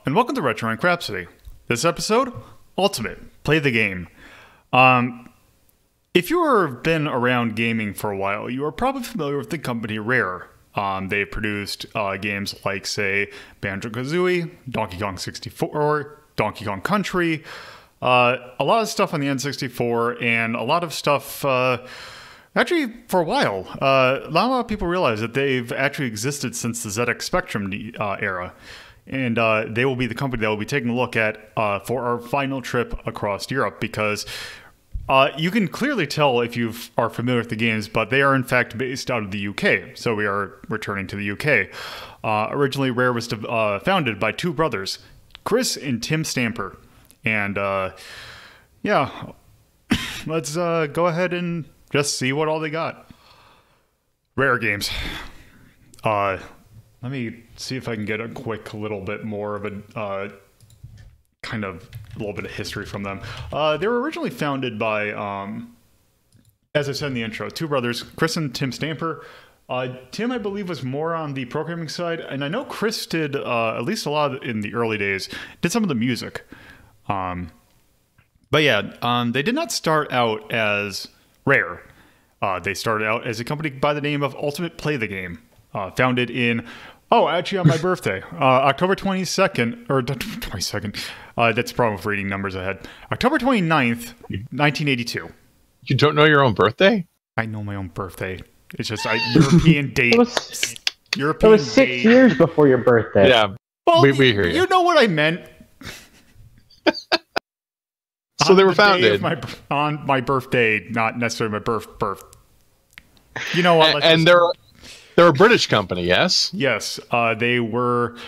and welcome to Rhapsody. This episode, Ultimate, play the game. If you've been around gaming for a while, you are probably familiar with the company Rare. They've produced games like, say, Banjo-Kazooie, Donkey Kong 64, Donkey Kong Country, a lot of stuff on the N64, and a lot of stuff, actually, for a while. Not a lot of people realize that they've actually existed since the ZX Spectrum era. And they will be the company that will be taking a look at for our final trip across Europe, because you can clearly tell if you are familiar with the games, but they are in fact based out of the UK. So we are returning to the UK. Originally, Rare was founded by two brothers, Chris and Tim Stamper. And yeah, let's go ahead and just see what all they got. Rare games. Let me see if I can get a quick little bit more of a kind of a little bit of history from them. They were originally founded by, as I said in the intro, two brothers, Chris and Tim Stamper. Tim, I believe, was more on the programming side, and I know Chris did at least a lot in the early days, did some of the music. But yeah, they did not start out as Rare. They started out as a company by the name of Ultimate Play the Game, founded in... Oh, actually on my birthday, October 22nd, or 22nd, that's the problem with reading numbers ahead. October 29th, 1982. You don't know your own birthday? I know my own birthday. It's just European date. It was 6 years before your birthday. Yeah, well, we hear you. You know what I meant. So they were founded. On my birthday, not necessarily my birth. You know what? And they're a British company, yes? Yes. They were...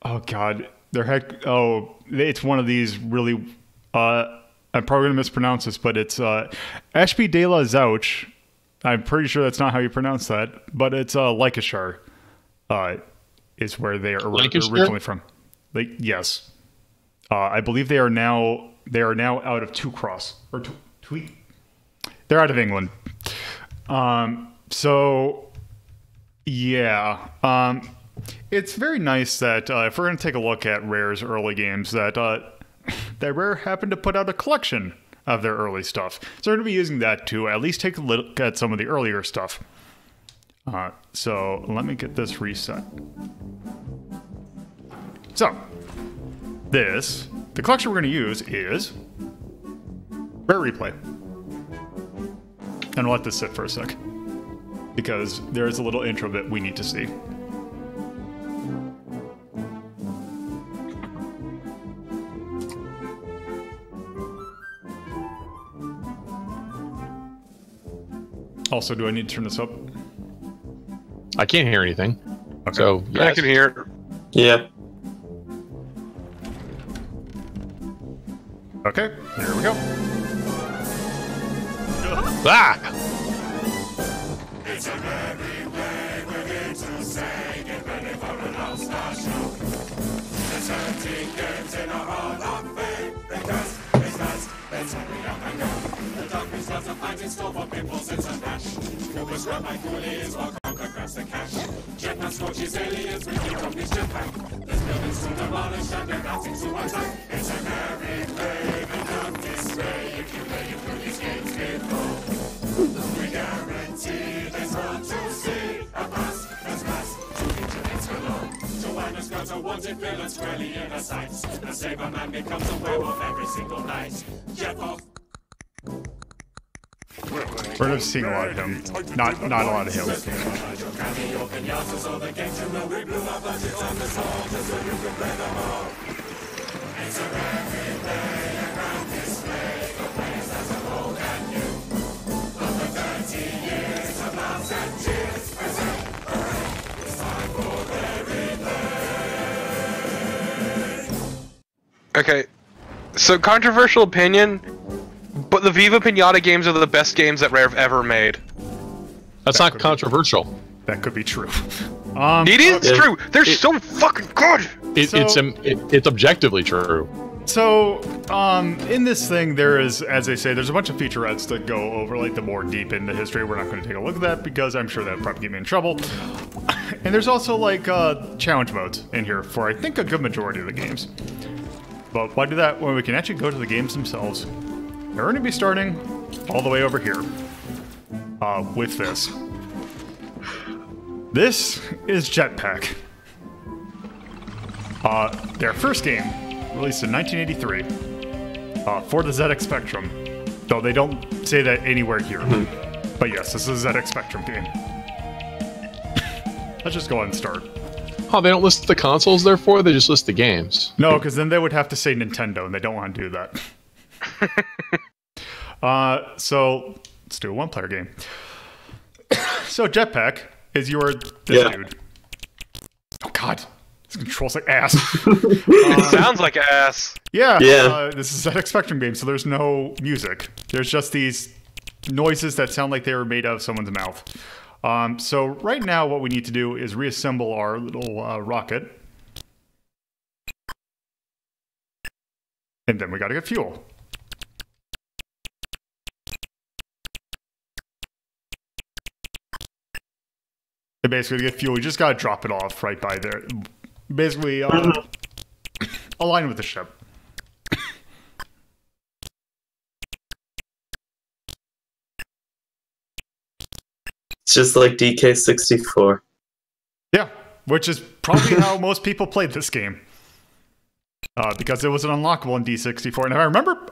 Oh, God. It's one of these really... I'm probably going to mispronounce this, but it's Ashby de la Zouch. I'm pretty sure that's not how you pronounce that, but it's Lancashire is where they are originally from. Yes. I believe they are now out of Two Cross. Or Tweet. They're out of England. So... Yeah, it's very nice that if we're going to take a look at Rare's early games, that Rare happened to put out a collection of their early stuff. So we're going to be using that to at least take a look at some of the earlier stuff. So let me get this reset. So, the collection we're going to use is Rare Replay. And I'll let this sit for a sec, because there is a little intro that we need to see. Also, do I need to turn this up? I can't hear anything. Okay. So, yes. I can hear. Yeah. Okay, here we go. Ah! It's a merry way, we're here to say, get ready for an all-star show. There's 13 games in our hall of fame, because it's nice, let's hurry up and go. The darkness loves a fight in store for pimples, it's a dash. Focus run by coolies while Conquer grabs the cash. Jetpac scorches aliens with heat on his jetpack. There's buildings to demolish and they're mounting to attack. It's a merry way, and don't dismay if you play it through these games before. We guarantee there's more to see. A pass, to internet's galore. Joanna's got a wanted villain squarely in her sights. The Sabre Man becomes a werewolf every single night. Jetpac. We're not seeing a lot of him. Not a lot of him. It's a merry way around this way. The players as a old and new. Of the 30 years of laughs and cheers. It's time for Rare Replay. Okay, so controversial opinion, but the Viva Pinata games are the best games that Rare have ever made. That's not controversial. That could be true. It is true. They're so fucking good. It's objectively true. So, in this thing, there is, as they say, there's a bunch of featurettes that go over, like, the more deep into history. We're not going to take a look at that, because I'm sure that would probably get me in trouble. And there's also like challenge modes in here for I think a good majority of the games. But why do that when we can actually go to the games themselves? They're going to be starting all the way over here with this. This is Jetpac. Their first game, released in 1983 for the ZX Spectrum. Though they don't say that anywhere here. But yes, this is a ZX Spectrum game. Let's just go ahead and start. Oh, they don't list the consoles therefore? They just list the games. No, because then they would have to say Nintendo, and they don't want to do that. So, let's do a one-player game. So, Jetpac is your dude. Oh, God. This controls like ass. It sounds like ass. Yeah. Yeah. This is a ZX Spectrum game, so there's no music. There's just these noises that sound like they were made out of someone's mouth. So right now what we need to do is reassemble our little rocket. And then we gotta get fuel. And basically to get fuel, we just gotta drop it off right by there. Basically, align with the ship. It's just like DK64. Yeah, which is probably how most people played this game. Because it was an unlockable in D64. And if I remember...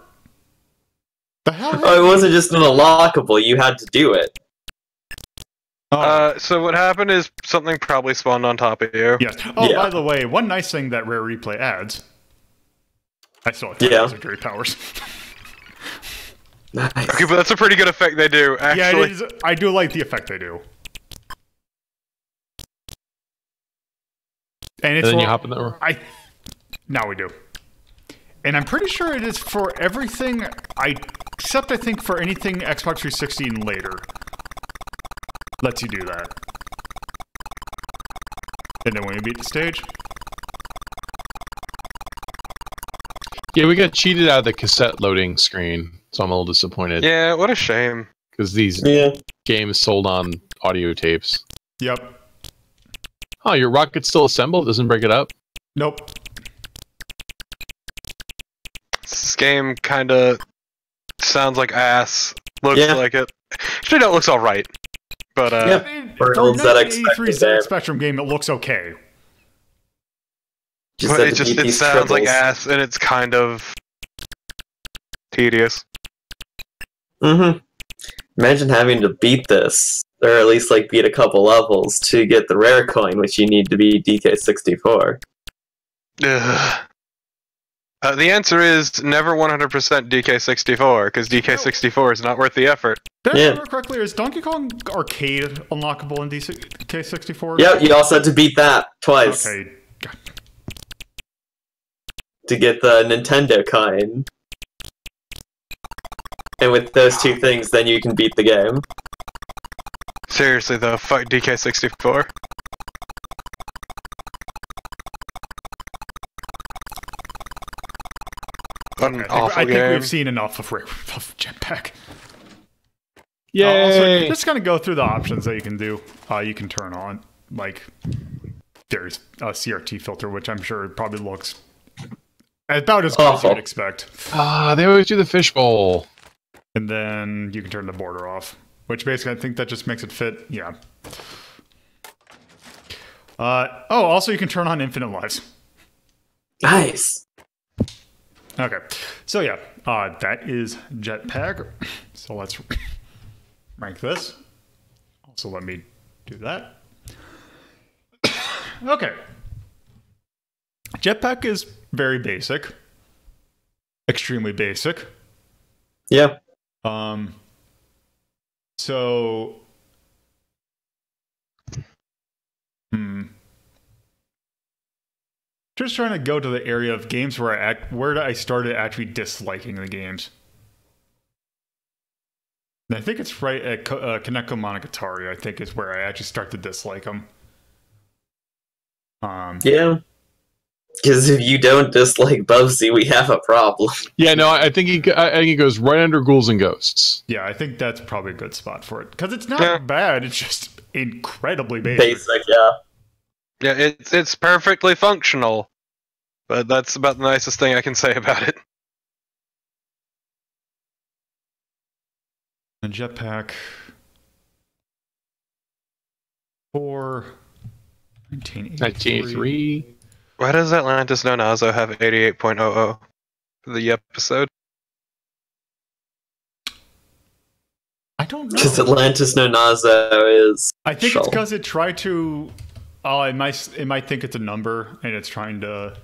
The hell? Oh, it wasn't just an unlockable, you had to do it. So what happened is something probably spawned on top of you. Yes. Oh, Yeah. by the way, one nice thing that Rare Replay adds... I still have secondary powers. Nice. Okay, but that's a pretty good effect they do, actually. Yeah, it is. I do like the effect they do. And it's And then you hop in there. Now we do. And I'm pretty sure it is for everything, except I think for anything Xbox 360 and later. Lets you do that. And then when you beat the stage... Yeah, we got cheated out of the cassette loading screen, so I'm a little disappointed. Yeah, what a shame. Because these games sold on audio tapes. Yep. Oh, your rocket's still assembled? Doesn't break it up? Nope. This game kinda sounds like ass. Looks Yeah. like it. Actually, no, it looks alright. But, For an For a old ZX 1983 Spectrum ZX game. Spectrum game, it looks okay. Just but had to beat it these sounds like triples. ass, and it's kind of tedious. Imagine having to beat this, or at least like beat a couple levels to get the rare coin, which you need to be DK64. Ugh. The answer is never 100% DK64, because DK64 is not worth the effort. Did I Yeah. remember correctly? Is Donkey Kong Arcade unlockable in DK64? Yep, you also had to beat that twice Okay. God. to get the Nintendo coin. And with those two things, then you can beat the game. Seriously though, fuck DK64. What an awful I think game. we've seen enough of Jetpac. Yay! Also, just gonna go through the options that you can do. You can turn on, like, there's a CRT filter, which I'm sure probably looks about as good as Awful. you'd expect. They always do the fishbowl. And then you can turn the border off, which basically I think that just makes it fit. Yeah. Also you can turn on infinite lives. Nice. Okay, so yeah, that is Jetpac. So let's rank this. Also, let me do that. Okay. Jetpac is very basic. Extremely basic. Yeah. So... Just trying to go to the area of games where I started actually disliking the games. And I think it's right at Kaneko Monogatari, I think is where I actually start to dislike them. Yeah. Because if you don't dislike Bubsy, we have a problem. Yeah, no, I think he goes right under Ghouls and Ghosts. Yeah, I think that's probably a good spot for it. Because it's not bad, it's just incredibly basic. Basic, yeah. Yeah, it's perfectly functional, but that's about the nicest thing I can say about it. A jetpack for 1983. Why does Atlantis No Nazo have 88.00 for the episode? I don't know. Because Atlantis No Nazo is. I think Shull. it's because it tried to. Oh, it might think it's a number, and it's trying to.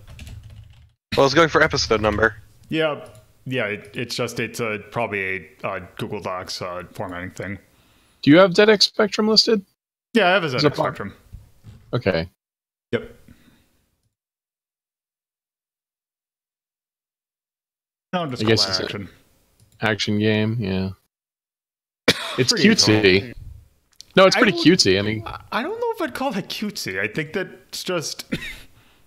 Well, it's going for episode number. Yeah. It's probably a Google Docs formatting thing. Do you have ZX Spectrum listed? Yeah, I have a Is it ZX Spectrum. Okay. Yep. No, just I call guess that it's action. Action game, yeah. It's Pretty cutesy. adult. No, it's pretty cutesy. I mean, I don't know if I'd call that cutesy. I think that's just.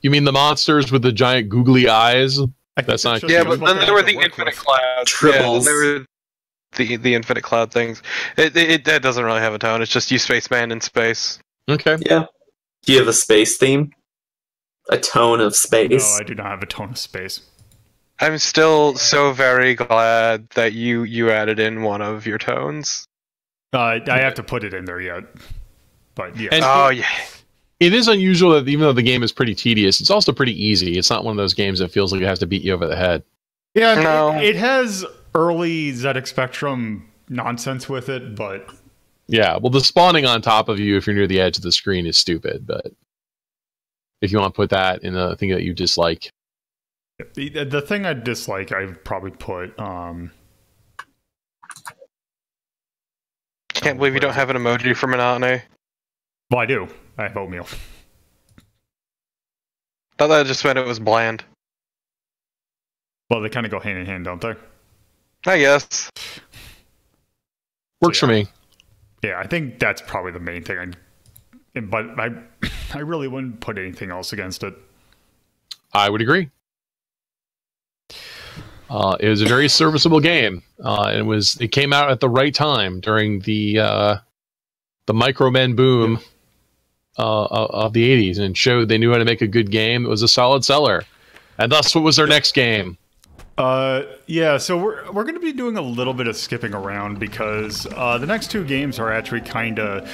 you mean the monsters with the giant googly eyes? That's not just Yeah, what but then they there were have to the work infinite with. clouds. Tribbles. Yeah, there were the infinite cloud things. That doesn't really have a tone. It's just you spaceman in space. Okay. Yeah. Do you have a space theme? A tone of No, space? I do not have a tone of space. I'm still so very glad that you added in one of your tones. I have to put it in there yet. But yeah. And- Oh yeah. It is unusual that even though the game is pretty tedious, it's also pretty easy. It's not one of those games that feels like it has to beat you over the head. Yeah, No. it has early ZX Spectrum nonsense with it, but Yeah, well, the spawning on top of you if you're near the edge of the screen is stupid, but if you want to put that in a thing that you dislike. the thing I dislike, I'd probably put. Can't believe you don't have an emoji for monotony. Well, I do. I have oatmeal. Thought that just meant it was bland. Well, they kind of go hand in hand, don't they? I guess. Works for me. Yeah, I think that's probably the main thing. But I really wouldn't put anything else against it. I would agree. It was a very serviceable game. It came out at the right time during the Micromen boom of the 80s, and showed they knew how to make a good game. It was a solid seller. And thus, what was their next game? Yeah, so we're going to be doing a little bit of skipping around because the next two games are actually kind of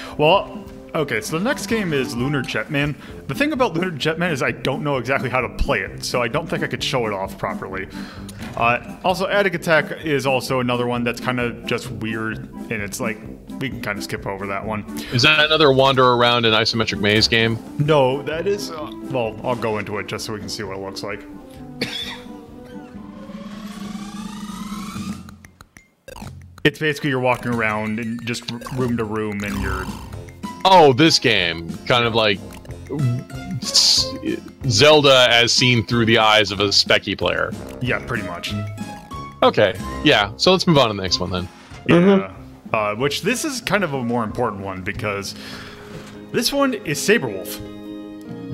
okay. So the next game is Lunar Jetman. The thing about Lunar Jetman is I don't know exactly how to play it, so I don't think I could show it off properly. Also, Attic Attack is also another one that's kind of just weird, and it's like we can kind of skip over that one. Is that another wander around an isometric maze game? No, that is well, I'll go into it just so we can see what it looks like. It's basically you're walking around and just room to room, and you're. Oh, this game. Kind of like Zelda as seen through the eyes of a specky player. Yeah, pretty much. Okay, yeah. So let's move on to the next one then. Yeah. Which this is kind of a more important one because this one is Sabre Wulf.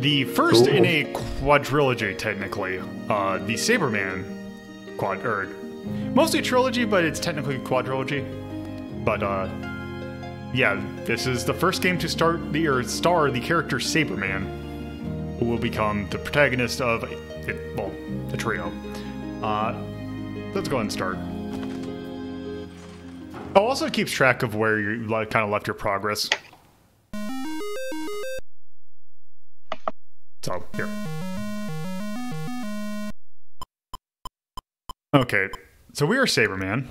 The first in a quadrilogy, technically. The Saberman mostly a trilogy, but it's technically a quadrilogy. But yeah, this is the first game to star the character Saberman, who will become the protagonist of the trio. Let's go ahead and start. Oh, also keeps track of where you kind of left your progress. So here. Okay, so we are Saberman.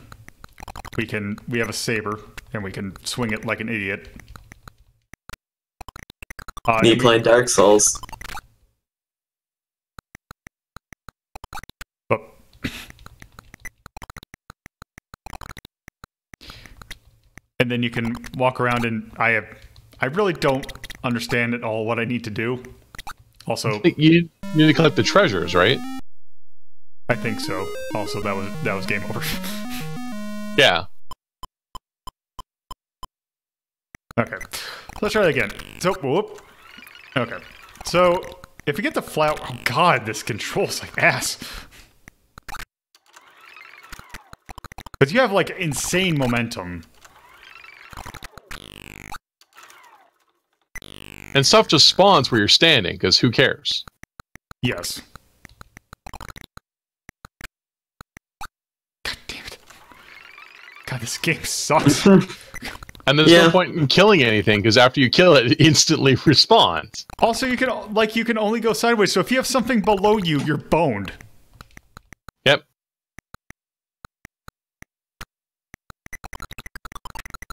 We have a saber, and we can swing it like an idiot. Me playing Dark Souls. Oh. And then you can walk around, and I really don't understand at all what I need to do. Also, You need to collect the treasures, right? I think so. Also, that was game over. Yeah. Okay, let's try that again. So, whoop. Okay, so if we get the flower, oh god, this controls like ass. Because you have like insane momentum. And stuff just spawns where you're standing, because who cares? Yes. God damn it. God, this game sucks. And there's no point in killing anything, because after you kill it, it instantly respawns. Also, you can only go sideways, so if you have something below you, you're boned. Yep.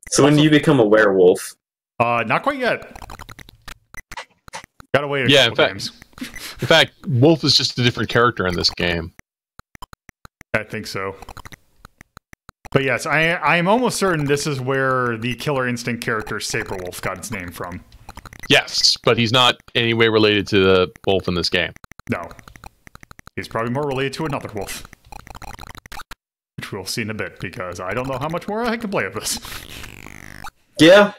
So when do you become a werewolf? Not quite yet. Gotta wait a couple games. In fact, Wolf is just a different character in this game. I think so. But yes, I am almost certain this is where the Killer Instinct character Sabre Wulf got its name from. Yes, but he's not any way related to the wolf in this game. No. He's probably more related to another wolf. Which we'll see in a bit, because I don't know how much more I can play of this. Yeah.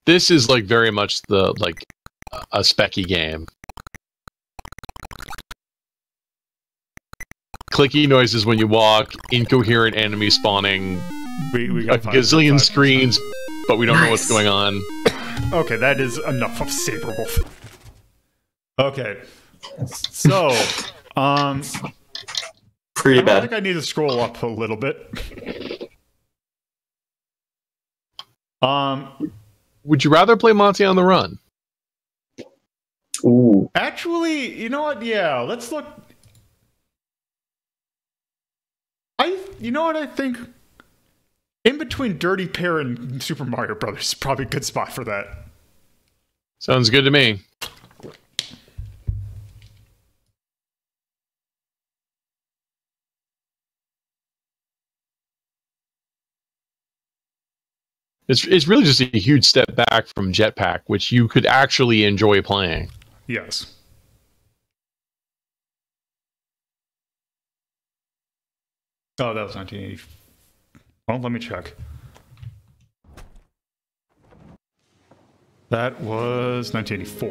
This is like very much the a specky game. Clicky noises when you walk, incoherent enemy spawning, We a gazillion screens, but we don't know what's going on. Okay, that is enough of Sabre Wulf. Okay. So, Pretty bad. I think I need to scroll up a little bit. Would you rather play Monty on the Run? Ooh. Actually, you know what? Yeah, let's look. You know what I think? In between Dirty Pair and Super Mario Brothers is probably a good spot for that. Sounds good to me. It's really just a huge step back from Jetpac, which you could actually enjoy playing. Yes. Oh, that was 1980. Well, let me check. That was 1984.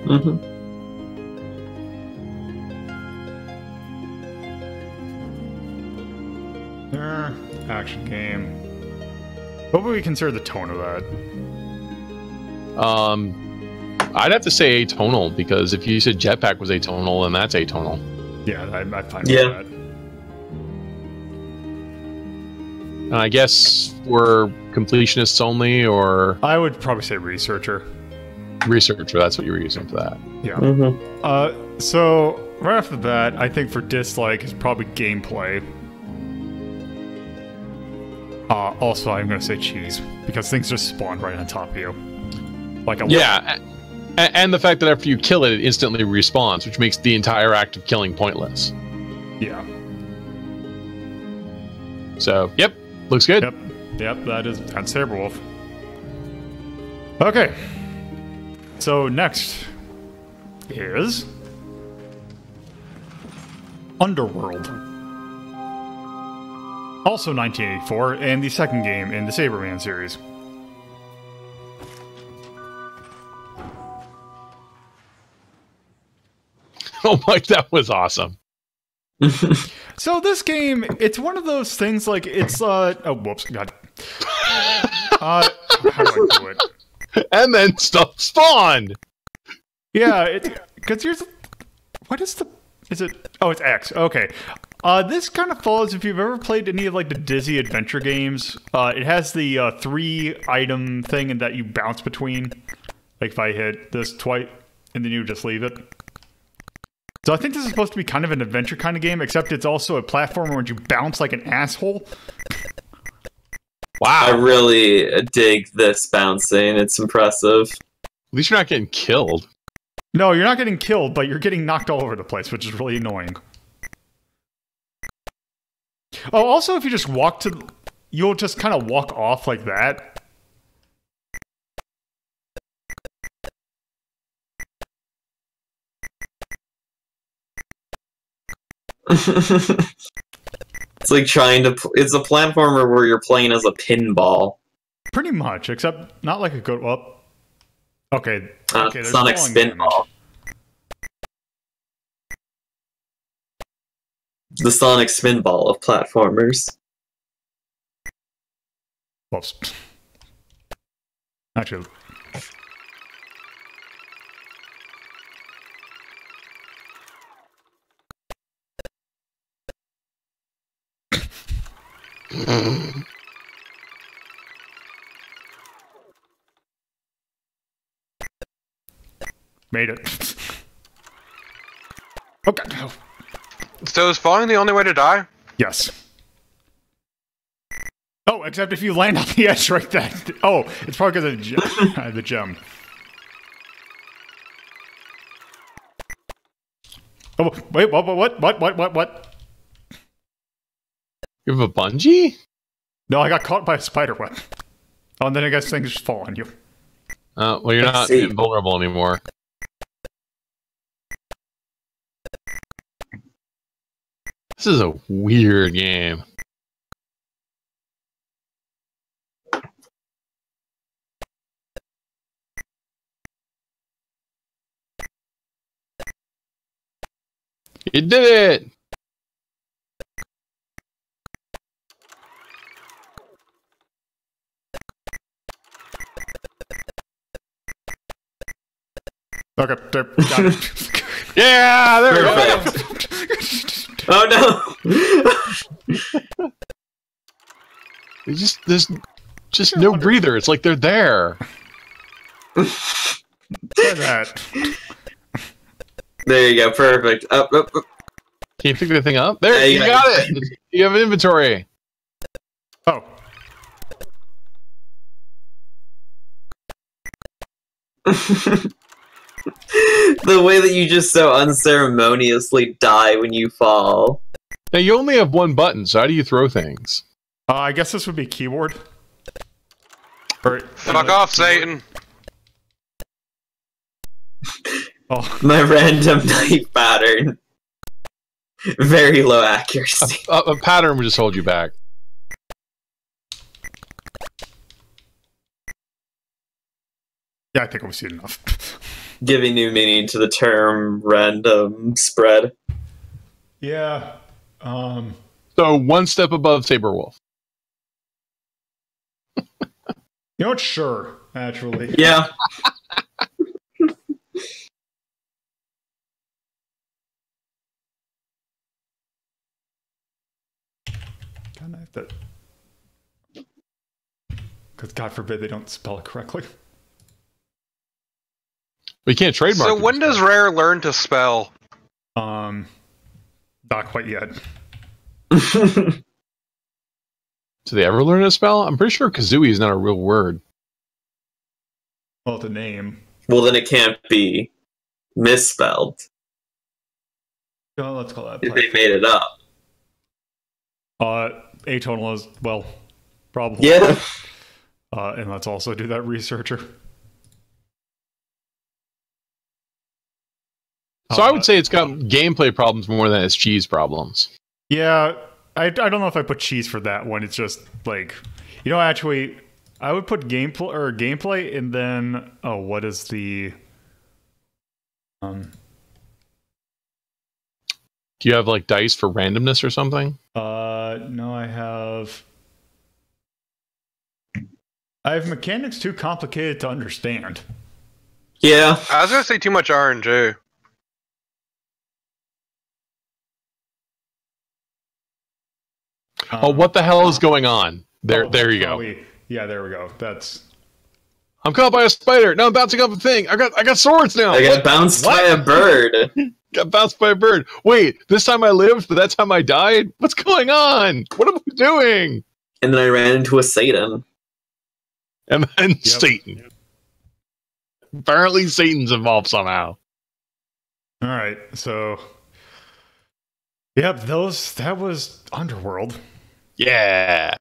Mm-hmm. Action game. What would we consider the tone of that? I'd have to say atonal, because if you said Jetpac was atonal, then that's atonal. Yeah, I find Yeah. that. And I guess we're completionists only, or I would probably say researcher. researcher. That's what you were using for that. Yeah. Mm-hmm. So right off the bat, I think for dislike is probably gameplay. Also, I'm going to say cheese, because things just spawn right on top of you. Like a And the fact that after you kill it, it instantly respawns, which makes the entire act of killing pointless. Yeah. So, yep, looks good. Yep, that's Sabre Wulf. Okay. So next is Underwurlde. Also 1984, and the second game in the Saberman series. Oh my, that was awesome. So this game, it's one of those things like it's oh whoops, god. How do I do it? And then stuff spawned. Yeah, because here's what is it? Oh, it's X. Okay. This kind of follows if you've ever played any of like the Dizzy adventure games. It has the 3-item thing and that you bounce between. Like if I hit this twice and then you just leave it. So I think this is supposed to be kind of an adventure kind of game, except it's also a platformer where you bounce like an asshole. Wow. I really dig this bouncing. It's impressive. At least you're not getting killed. No, you're not getting killed, but you're getting knocked all over the place, which is really annoying. Oh, also, if you just walk you'll just kind of walk off like that. It's like trying to. It's a platformer where you're playing as a pinball. Pretty much, except not like a good. Well, okay. Okay, there's Sonic falling Spinball. The Sonic Spinball of platformers. Whoops. Actually. Made it. Okay. Oh. So is falling the only way to die? Yes. Oh, except if you land on the edge right then. Oh, it's probably because of the gem. Oh, wait, what? You have a bungee? No, I got caught by a spider web. Oh, and then I guess things just fall on you. Well, you're not invulnerable anymore. This is a weird game. You did it! Okay, there, got it. Yeah, there we go! Perfect. Oh no! There's just no breather. It's like they're there. Try that. There you go, perfect. Up. Can you pick the thing up? There, you got it! You have an inventory. Oh. The way that you just so unceremoniously die when you fall. Now, you only have one button, so how do you throw things? I guess this would be keyboard. Or, Fuck off, Satan! oh. My random knife pattern. Very low accuracy. A pattern would just hold you back. Yeah, I think we've seen enough. Giving new meaning to the term random spread. Yeah. So one step above Sabre Wulf. You know what? Sure, actually. Yeah. God, I have to... Because God forbid they don't spell it correctly. We can't trademark. So when does Rare learn to spell? Not quite yet. Do they ever learn to spell? I'm pretty sure Kazooie is not a real word. Well, the name. Well, then it can't be misspelled. Oh, let's call that. If they made it up. Atonal is, well, probably. Yeah. And let's also do that researcher. So I would say it's got gameplay problems more than it's cheese problems. Yeah, I don't know if I put cheese for that one. It's just like, you know, actually, I would put gameplay and then, oh, what is the Do you have like dice for randomness or something? No, I have mechanics too complicated to understand. Yeah. I was gonna say too much RNG. Oh, what the hell is going on? There you go. Probably, yeah, there we go. That's... I'm caught by a spider. No, I'm bouncing off a thing. I got swords now. I got bounced by a bird. Got bounced by a bird. Wait, this time I lived, but that time I died? What's going on? What am I doing? And then I ran into a Satan. And then Satan. Apparently Satan's involved somehow. All right, so... Yep, that was Underwurlde. Yeah.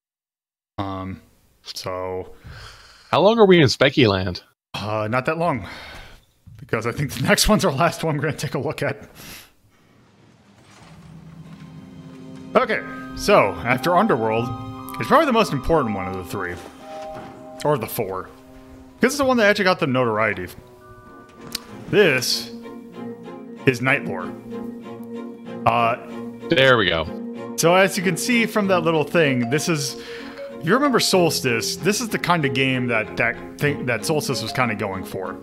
So... How long are we in Speculand? Not that long. Because I think the next one's our last one we're going to take a look at. Okay, so, after Underwurlde, it's probably the most important one of the three. Or the four. This is the one that actually got the notoriety. This is Nightlore. There we go. So as you can see from that little thing, this is, if you remember Solstice, this is the kind of game that Solstice was kind of going for.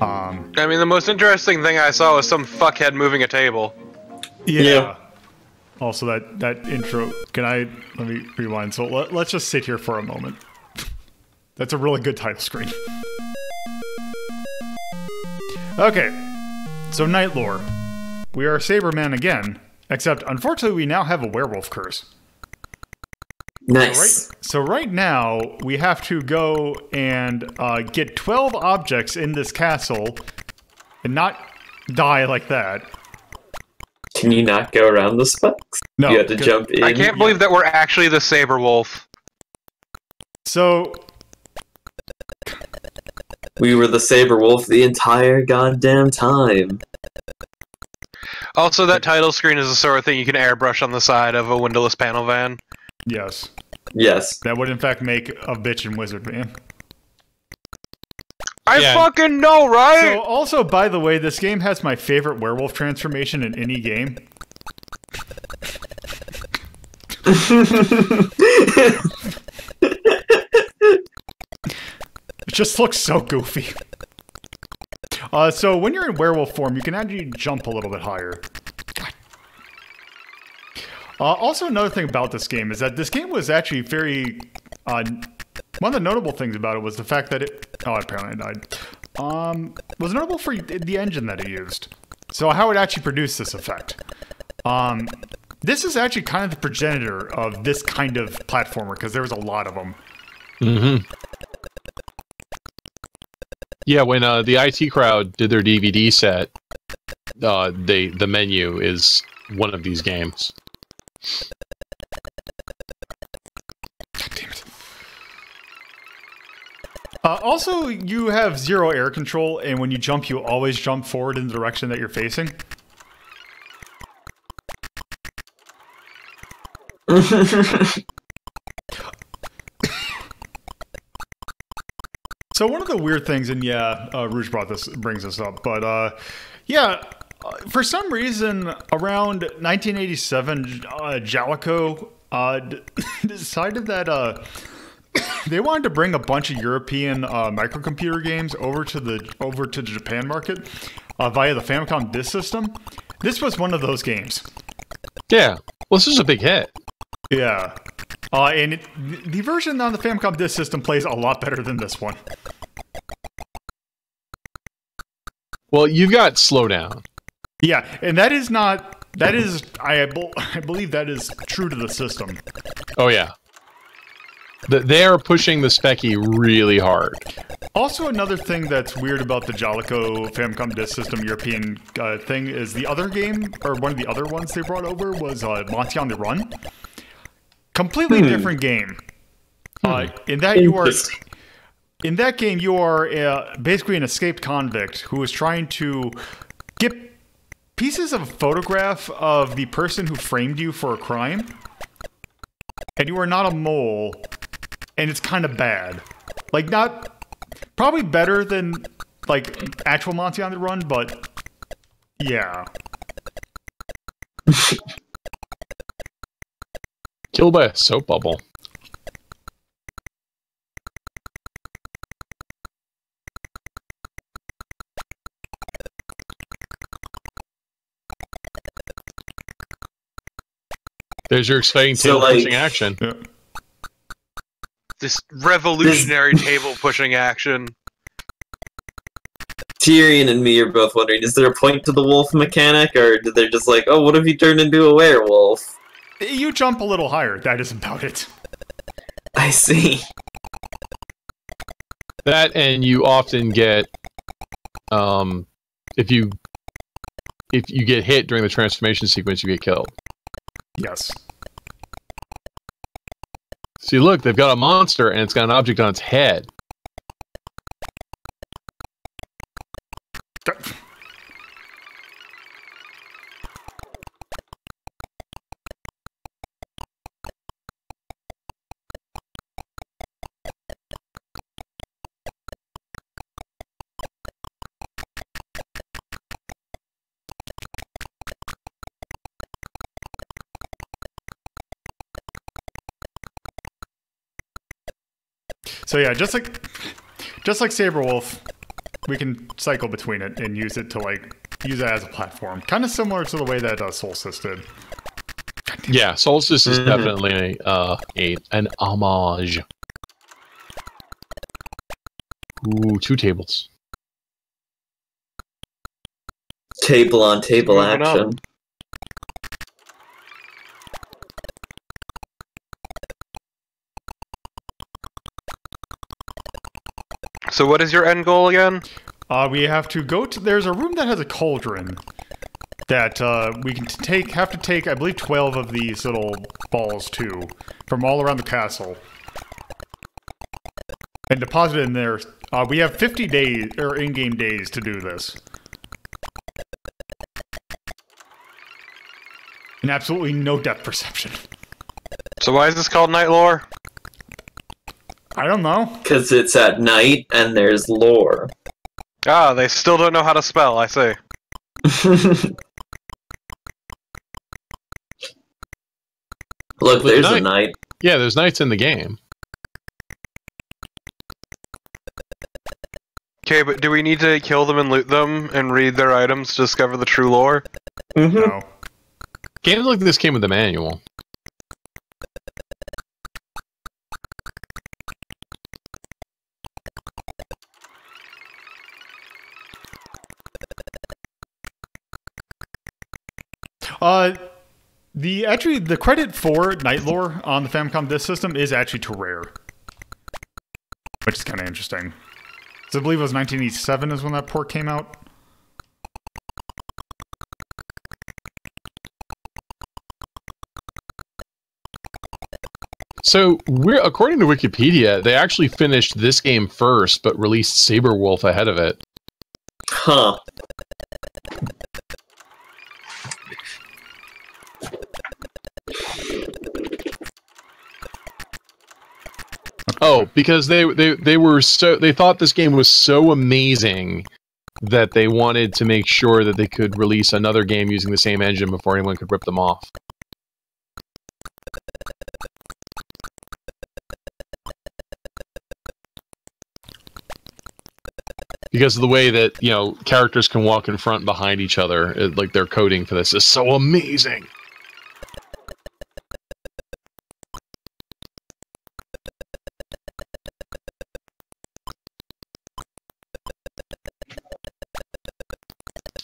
I mean, the most interesting thing I saw was some fuckhead moving a table. Yeah. Also, that intro. Let me rewind. So let's just sit here for a moment. That's a really good title screen. Okay. So Night Lore. We are Saberman again, except unfortunately we now have a werewolf curse. Nice. So right now, we have to go and get 12 objects in this castle and not die like that. Can you not go around the spikes? No. You have to jump in. I can't believe that we're actually the Sabre Wulf. So... We were the Sabre Wulf the entire goddamn time. Also, that title screen is the sort of thing you can airbrush on the side of a windowless panel van. Yes. Yes. That would in fact make a bitch and wizard man. I fucking know, right? So also, by the way, this game has my favorite werewolf transformation in any game. It just looks so goofy. So when you're in werewolf form, you can actually jump a little bit higher. Also, another thing about this game is that this game was actually very... one of the notable things about it was the fact that it... Oh, apparently I died. Was notable for the engine that it used. So how it actually produced this effect. This is actually kind of the progenitor of this kind of platformer, because there was a lot of them. Mm-hmm. Yeah, when the IT crowd did their DVD set, the menu is one of these games. God damn it. Also, you have 0 air control, and when you jump, you always jump forward in the direction that you're facing. So one of the weird things, and yeah, Rouge brings this up, but yeah, for some reason around 1987, Jalico decided that they wanted to bring a bunch of European microcomputer games over to the Japan market via the Famicom Disk System. This was one of those games. Yeah, well, this is a big hit. Yeah. And the version on the Famicom Disk System plays a lot better than this one. Well, you've got Slowdown. Yeah, and that is not... That is... I believe that is true to the system. Oh, yeah. They are pushing the Specky really hard. Also, another thing that's weird about the Jalico Famicom Disk System European thing is the other game, or one of the other ones they brought over was Monty on the Run. Completely different game. In that game, you are basically an escaped convict who is trying to get pieces of a photograph of the person who framed you for a crime. And you are not a mole, and it's kind of bad. Like, not... Probably better than, like, actual Monty on the Run, but... Yeah. Killed by a soap bubble. There's your exciting table pushing action. Yeah. This revolutionary table pushing action. Tyrion and me are both wondering, is there a point to the wolf mechanic, or did they just like, oh, what if you turned into a werewolf? You jump a little higher, that is about it. I see. That, and you often get, if you get hit during the transformation sequence, you get killed. Yes. See, look, they've got a monster, and it's got an object on its head. So yeah, just like Sabre Wulf, we can cycle between it and use it to like use it as a platform, kind of similar to the way that Solstice did. Yeah, Solstice is definitely an homage. Ooh, 2 tables. Table on table Moving up. action. So what is your end goal again? We have to go to. There's a room that has a cauldron that we can have to take. I believe 12 of these little balls too, from all around the castle, and deposit it in there. We have 50 days or in-game days to do this, and absolutely no depth perception. So why is this called Night Lore? I don't know. Because it's at night and there's lore. Ah, they still don't know how to spell, I see. Look, But there's a night- night. Yeah, there's knights in the game. Okay, but do we need to kill them and loot them and read their items to discover the true lore? No. Games like this came with a manual. The credit for Night Lore on the Famicom Disk System is actually to Rare, which is kind of interesting. So I believe it was 1987 is when that port came out. So, according to Wikipedia, they actually finished this game first, but released Sabre Wulf ahead of it. Huh. Oh, because they thought this game was so amazing that they wanted to make sure that they could release another game using the same engine before anyone could rip them off. Because of the way that, characters can walk in front and behind each other, like their coding for this is so amazing.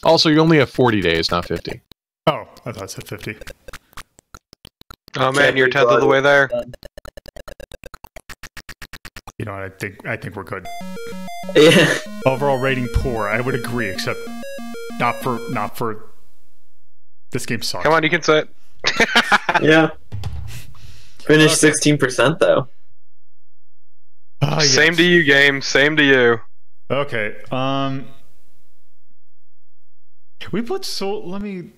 Also, you only have 40 days, not 50. Oh, I thought it said 50. Oh man, you're a tenth of the way there. You know what? I think we're good. Yeah. Overall rating poor. I would agree, except not for this game sucks. Come on, you can say it. Yeah. Finished 16% though. Yes. Same to you, game. Same to you. Okay. We put let me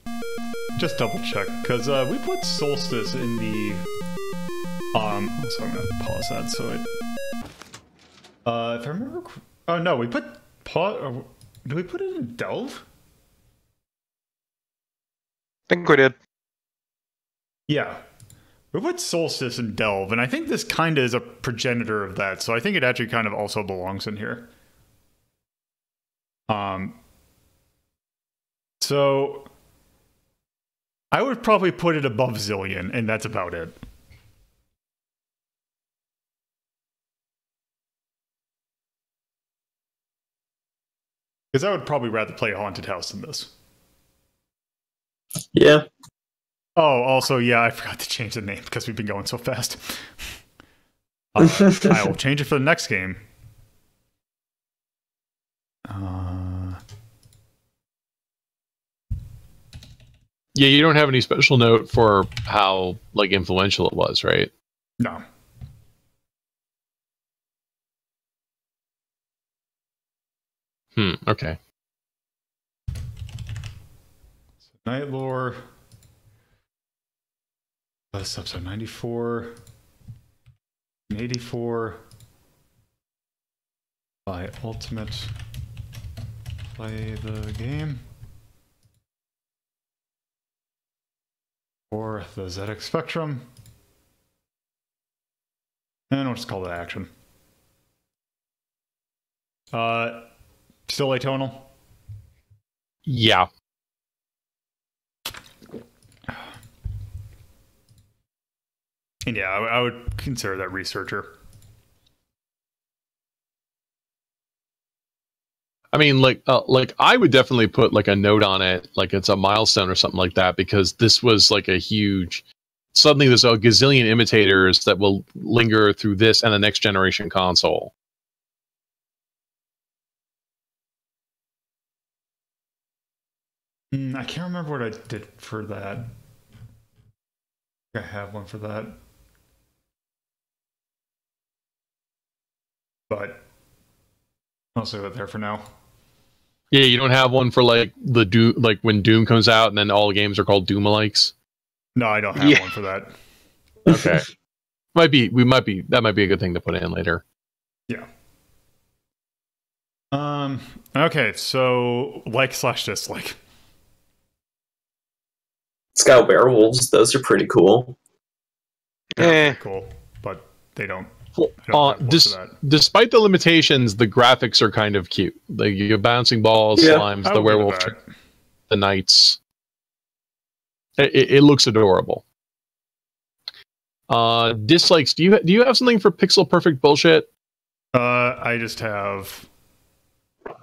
just double check because we put Solstice in the so I'm gonna pause that so it if I remember oh no we put do we put it in Delve? I think we did. Yeah. We put Solstice in Delve, and I think this kind of is a progenitor of that, so I think it actually kind of also belongs in here. So I would probably put it above Zillion, and that's about it. Because I would probably rather play a Haunted House than this. Yeah. Oh, also, yeah, I forgot to change the name because we've been going so fast. I will change it for the next game. Yeah, you don't have any special note for how influential it was, right? No. Okay. Night Lore. This episode 94 and 84 by Ultimate Play the Game or the ZX Spectrum, and we'll just call it Action. Still atonal? Yeah. And yeah, I would consider that researcher. I mean, like I would definitely put like a note on it, like it's a milestone or something like that, because this was like a huge. Suddenly, there's a gazillion imitators that will linger through this and the next generation console. I can't remember what I did for that. I have one for that. But I'll save it there for now. Yeah, you don't have one for like the Doom, like when Doom comes out and then all the games are called Doom-alikes? No, I don't have one for that. Okay. That might be a good thing to put in later. Yeah. Okay, so like/dislike. It's got werewolves. Those are pretty cool. Eh. Cool, but they don't. Despite the limitations, the graphics are kind of cute. Like you have bouncing balls, Yeah, slimes, the werewolf, the knights. It looks adorable. Dislikes. Do you have something for pixel perfect bullshit? I just have.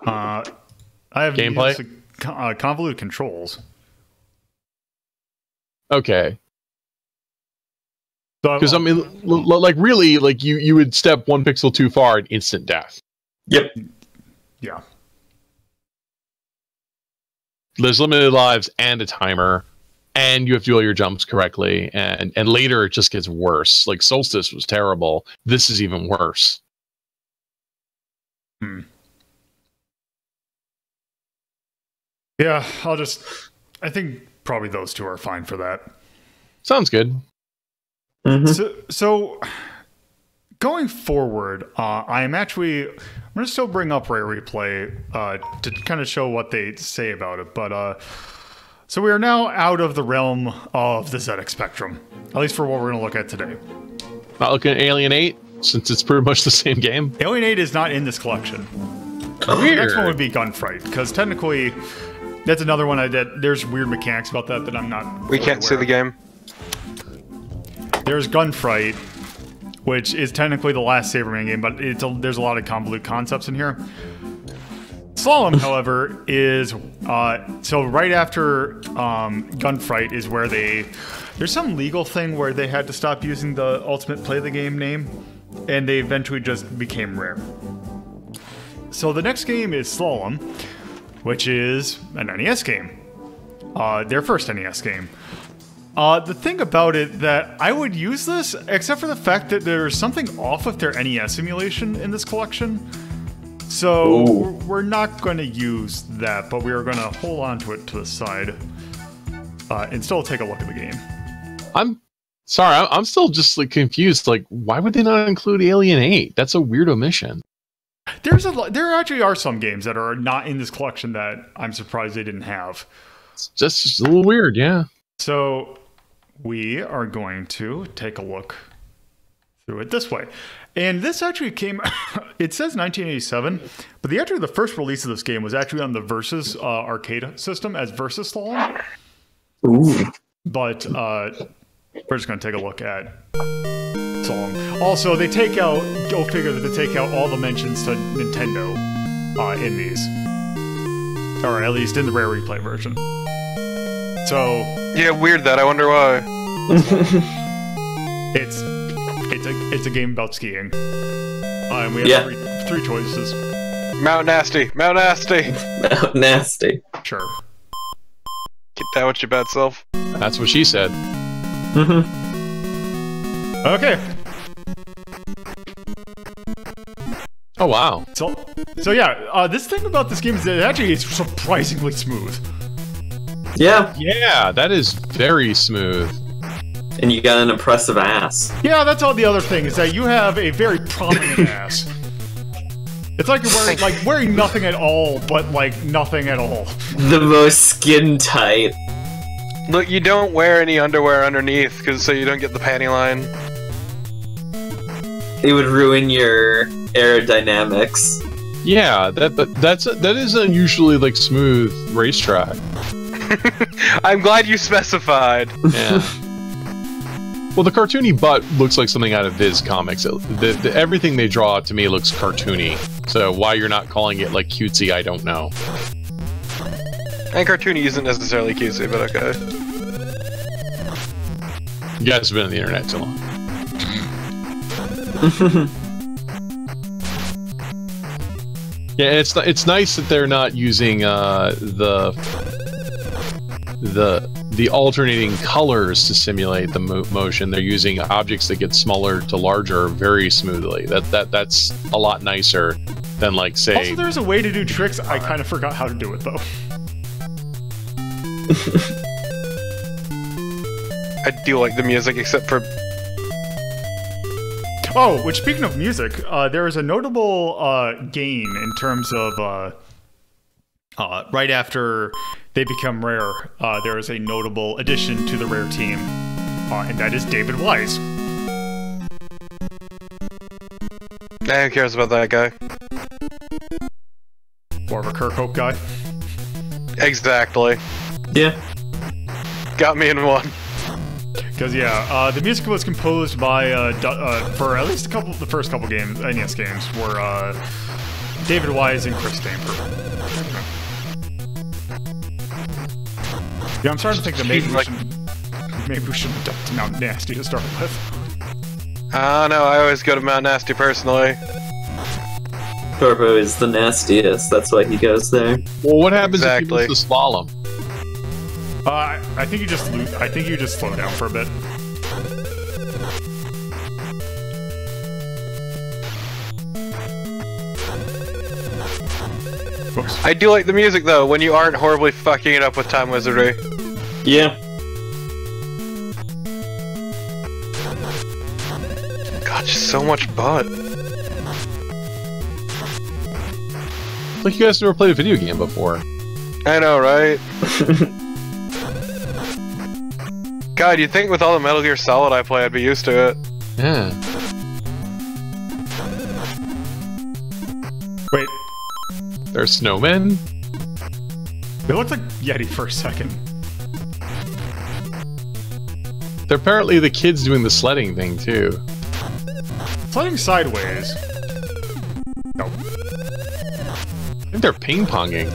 I have gameplay. Convoluted controls. Okay. Because So, I mean, like really, like you would step one pixel too far and instant death. Yep. Yeah. There's limited lives and a timer, and you have to do all your jumps correctly. And later it just gets worse. Like Solstice was terrible. This is even worse. Yeah, I think probably those two are fine for that. Sounds good. Mm-hmm. So going forward, I'm going to still bring up Rare Replay to kind of show what they say about it. But so we are now out of the realm of the ZX Spectrum, at least for what we're going to look at today. Not looking at Alien 8, since it's pretty much the same game. Alien 8 is not in this collection. Weird. The next one would be Gunfight, because technically that's another one there's weird mechanics about that I'm not. We can't see the game. There's Gunfight, which is technically the last Saberman game, but there's a lot of convoluted concepts in here. Slalom, however, is so right after Gunfight is where there's some legal thing where they had to stop using the Ultimate Play the Game name, and they eventually just became Rare. So the next game is Slalom, which is an NES game, their first NES game. The thing about it that I would use this, except for the fact that there's something off with their NES emulation in this collection. So we're not going to use that, but we are going to hold on to it to the side and still take a look at the game. I'm sorry, I'm still just like confused. Like, why would they not include Alien 8? That's a weird omission. There actually are some games that are not in this collection that I'm surprised they didn't have. It's just a little weird, yeah. So we are going to take a look through it this way. And this actually came, it says 1987, but the first release of this game was actually on the Versus arcade system as Versus Slalom. Ooh. But we're just going to take a look at Slalom. Also, go figure that they take out all the mentions to Nintendo in these. Or at least in the Rare Replay version. So Yeah, weird that. I wonder why. it's a game about skiing. And we have three choices. Mount Nasty. Mount Nasty. Mount Nasty. Sure. Get that with your bad self. That's what she said. Okay. Oh wow. So yeah, this thing about this game is that it actually is surprisingly smooth. Yeah. Yeah, that is very smooth. And you got an impressive ass. Yeah, that's all the other thing, is that you have a very prominent ass. It's like you're wearing nothing at all, but like nothing at all. The most skin tight. Look, you don't wear any underwear underneath, so you don't get the panty line. It would ruin your aerodynamics. Yeah, that is unusually like smooth racetrack. I'm glad you specified. Yeah. Well, the cartoony butt looks like something out of Viz comics. Everything they draw to me looks cartoony. So why you're not calling it like cutesy, I don't know. And cartoony isn't necessarily cutesy, but okay. You guys have been on the internet too long. Yeah, it's nice that they're not using the alternating colors to simulate the motion. They're using objects that get smaller to larger very smoothly. That's a lot nicer than like say. Also, there's a way to do tricks. I kind of forgot how to do it though. I do like the music, except for. Oh, which speaking of music, there is a notable gain in terms of right after they become rare, there is a notable addition to the rare team, and that is David Wise. Who cares about that guy? More of a Kirkhope guy. Exactly. Yeah. Got me in one. Because yeah, the music was composed by for at least the first couple games, NES games, were David Wise and Chris Stamper. Yeah, I'm starting to think that maybe we shouldn't have dumped to Mount Nasty to start with. No, I always go to Mount Nasty personally. Turbo is the nastiest, that's why he goes there. Well, what happens if Exactly. you lose the slalom? I think you just slow down for a bit. Oops. I do like the music though, when you aren't horribly fucking it up with time wizardry. Yeah. God, just so much butt. Like you guys never played a video game before. I know, right? God, you'd think with all the Metal Gear Solid I play, I'd be used to it. Yeah. Wait, There's snowmen? it looked like Yeti for a second. They're apparently the kids doing the sledding thing too. Sliding sideways. No. I think they're ping-ponging.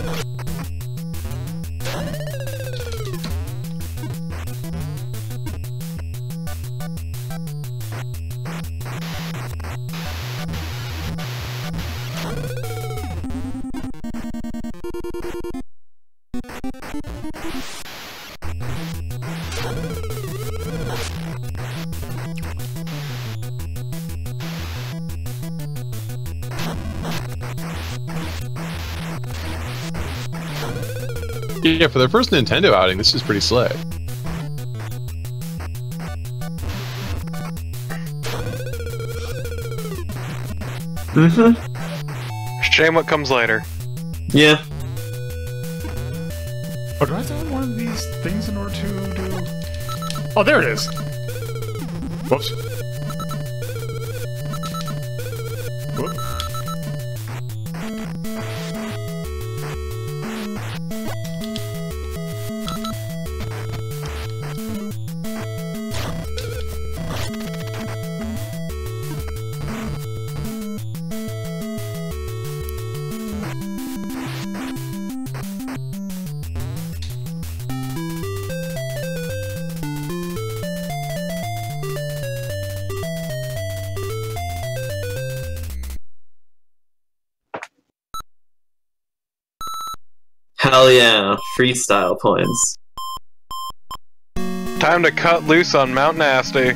Yeah, for their first Nintendo outing, this is pretty slick. Shame what comes later. Yeah. Oh, do I have to have one of these things in order to do... Oh, there it is! Whoops. Whoop. Hell yeah. Freestyle points. Time to cut loose on Mount Nasty.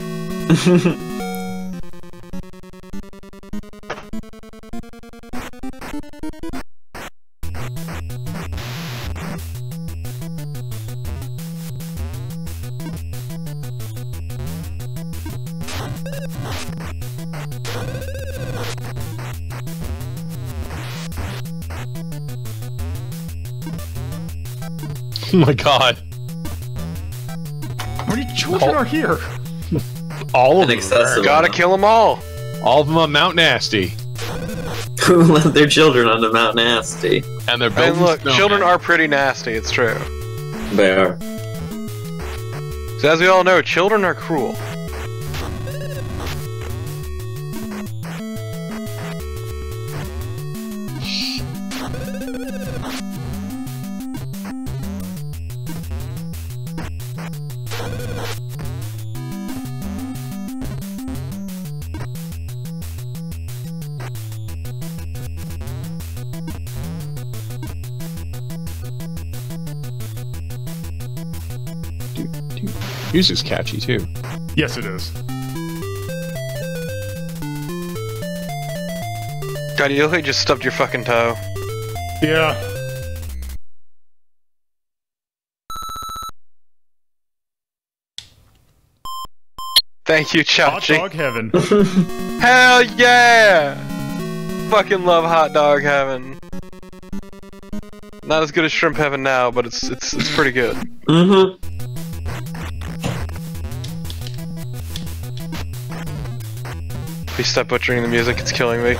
Oh my god. How many children are here? All of them. Inaccessible. Gotta kill them all. All of them on Mount Nasty. Who let their children onto Mount Nasty? And they're And building look, snowmen. children are pretty nasty, it's true. They are. So as we all know, children are cruel. Music's catchy too. Yes, it is. God, you look like you just stubbed your fucking toe. Yeah. Thank you, Hot Chachi. dog heaven. Hell yeah! Fucking love hot dog heaven. Not as good as shrimp heaven now, but it's pretty good. Mm-hmm. Please stop butchering the music, it's killing me.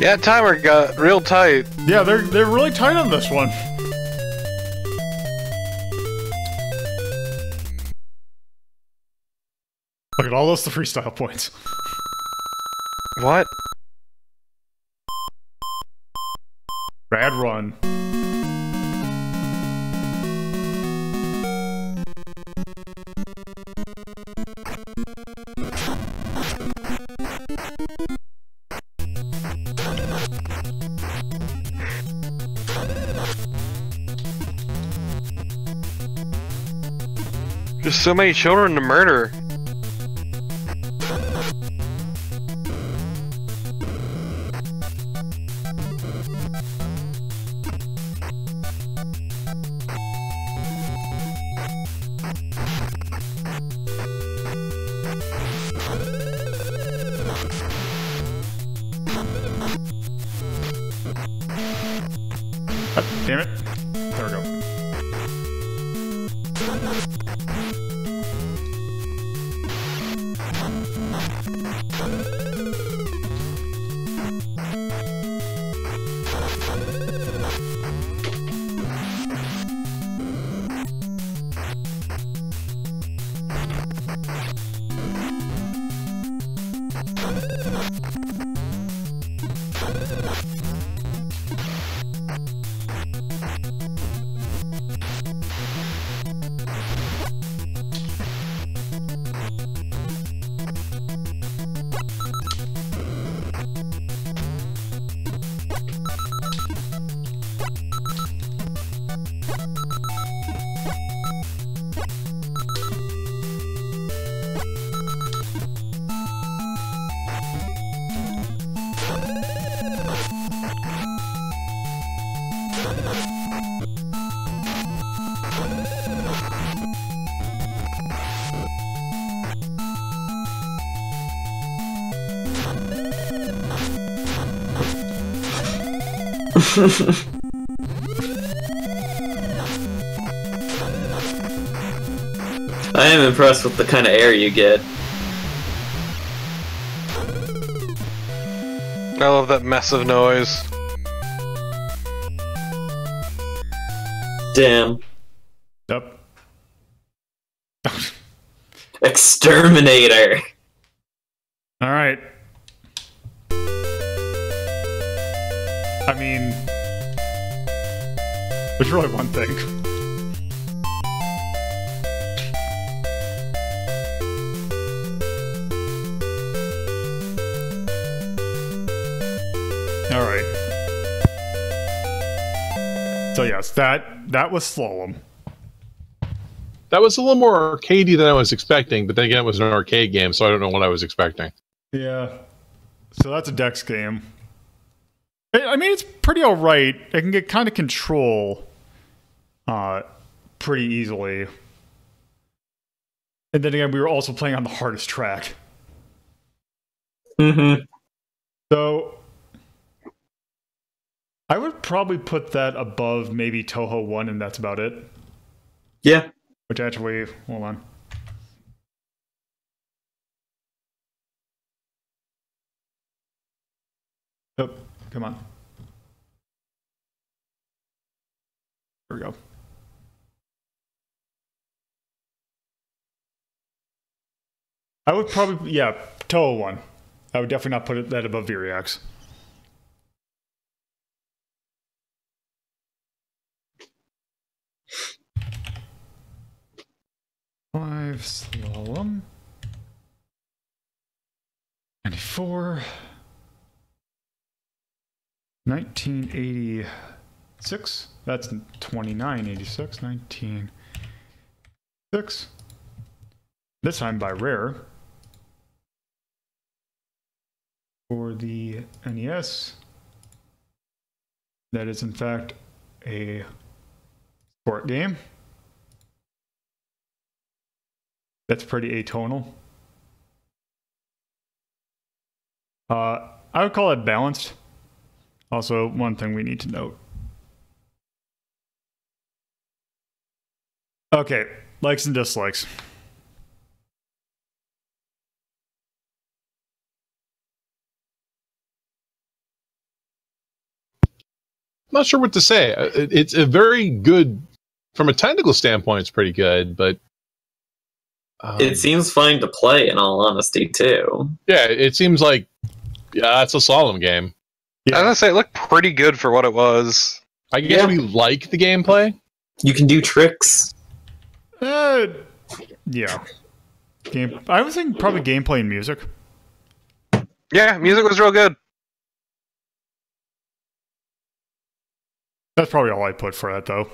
Yeah, timer got real tight. Yeah, they're really tight on this one. Look at all those freestyle points. What? Rad run. Just so many children to murder. Damn it. There we go. I am impressed with the kind of air you get. I love that mess of noise. Damn. Yep. Exterminator! Alright. I mean, there's really one thing. Alright. So yes, that was Slalom. That was a little more arcadey than I was expecting, but then again, it was an arcade game, so I don't know what I was expecting. Yeah. So that's a Dex game. I mean, it's pretty alright. It can get kind of control pretty easily. And then again, we were also playing on the hardest track. Mm-hmm. So I would probably put that above maybe Toho 1, and that's about it. Yeah. Which actually, hold on. Oh, come on. There we go. I would probably, yeah, Toho 1. I would definitely not put that above Viriax. Five Slalom. 94. 1986. That's 2986. 1986. This time by Rare. For the NES. That is in fact a sport game. That's pretty atonal. I would call it balanced. Also, one thing we need to note. Okay, likes and dislikes. I'm not sure what to say. It's a very good, from a technical standpoint, it's pretty good, but It seems fine to play, in all honesty, too. yeah, it seems like it's a Slalom game. Yeah. I was gonna say it looked pretty good for what it was. I guess we like the gameplay. You can do tricks. Yeah. I was thinking probably gameplay and music. Yeah, music was real good. That's probably all I put for that, though.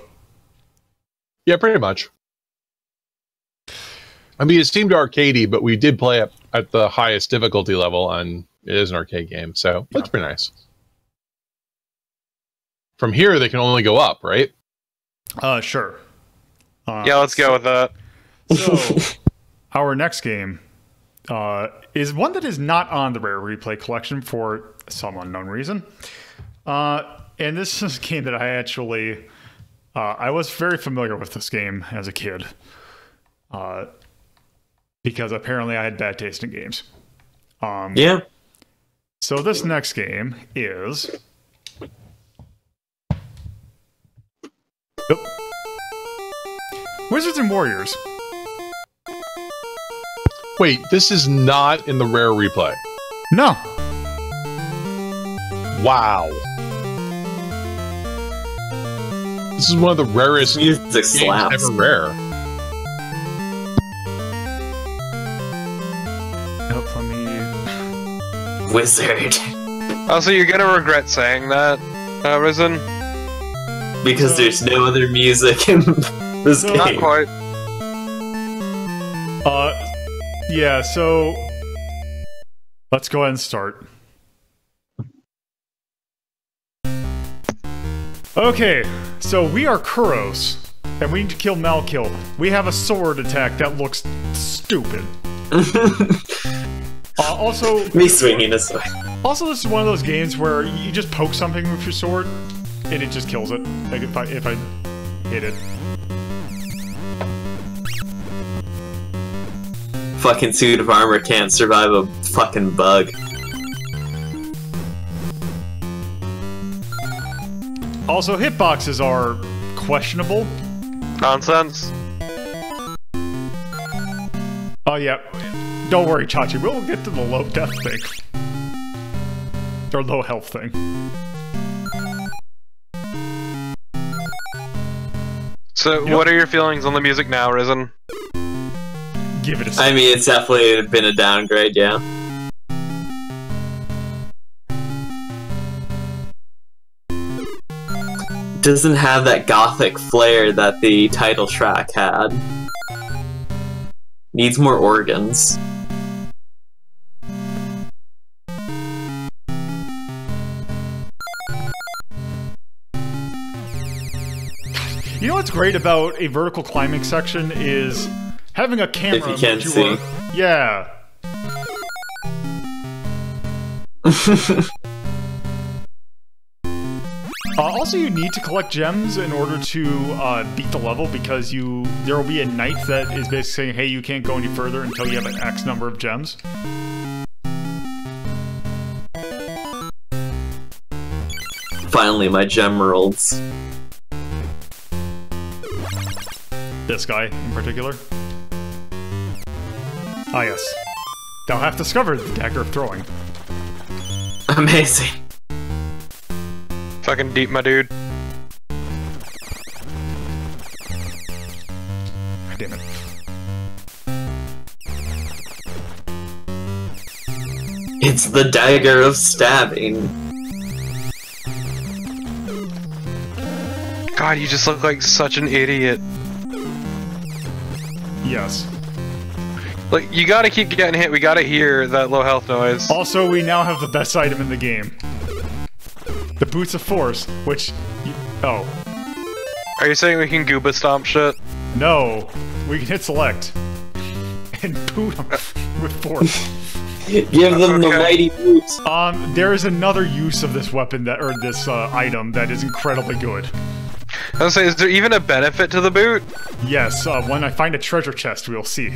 Yeah, pretty much. I mean, it seemed arcadey, but we did play at the highest difficulty level, and it is an arcade game, so that's pretty nice. From here, they can only go up, right? Sure. Yeah, let's go with that. So, our next game is one that is not on the Rare Replay collection for some unknown reason. And this is a game that I actually... I was very familiar with this game as a kid. Because apparently I had bad taste in games. Yeah. So this next game is... Yep. Wizards and Warriors. Wait, this is not in the Rare Replay. No. Wow. This is one of the rarest Music games slaps. ever rare. Nope, let me... Wizard. Also, you're gonna regret saying that, Risen. Because there's no other music in this No. game. Not quite. Yeah, so... Let's go ahead and start. Okay, so we are Kuros, and we need to kill Malkill. We have a sword attack that looks stupid. Also, Me swinging a sword. Also, this is one of those games where you just poke something with your sword, and it just kills it. Like if I hit it. Fucking suit of armor can't survive a fucking bug. Also, hitboxes are questionable. Nonsense. Oh yeah, don't worry, Chachi. We'll get to the low death thing. Or low health thing. So, what are your feelings on the music now, Risen? Give it a I second. mean, it's definitely been a downgrade, yeah. Doesn't have that gothic flair that the title track had. Needs more organs. You know what's great about a vertical climbing section is having a camera. If you can't see. Yeah. Also, you need to collect gems in order to beat the level, because there will be a knight that is basically saying, hey, you can't go any further until you have an X number of gems. Finally, my Gemeralds. This guy in particular. Ah, yes. Thou hast discovered the dagger of throwing. Amazing. Fucking deep, my dude. God damn it. It's the dagger of stabbing. God, you just look like such an idiot. Yes. Like, you gotta keep getting hit. We gotta hear that low health noise. Also, we now have the best item in the game. The Boots of Force, which... Oh. Are you saying we can Gooba stomp shit? No. We can hit select. And boot them with force. Give them the mighty boots. There is another use of this weapon this item that is incredibly good. I was gonna say, is there even a benefit to the boot? Yes, when I find a treasure chest, we'll see.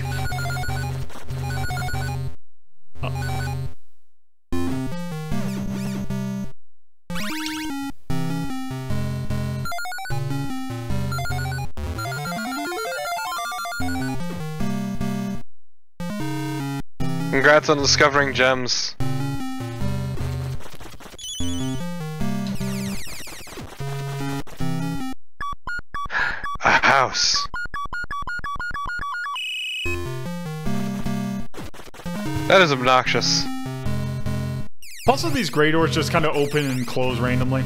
Congrats on discovering gems. A house. That is obnoxious. Also, these gray doors just kind of open and close randomly.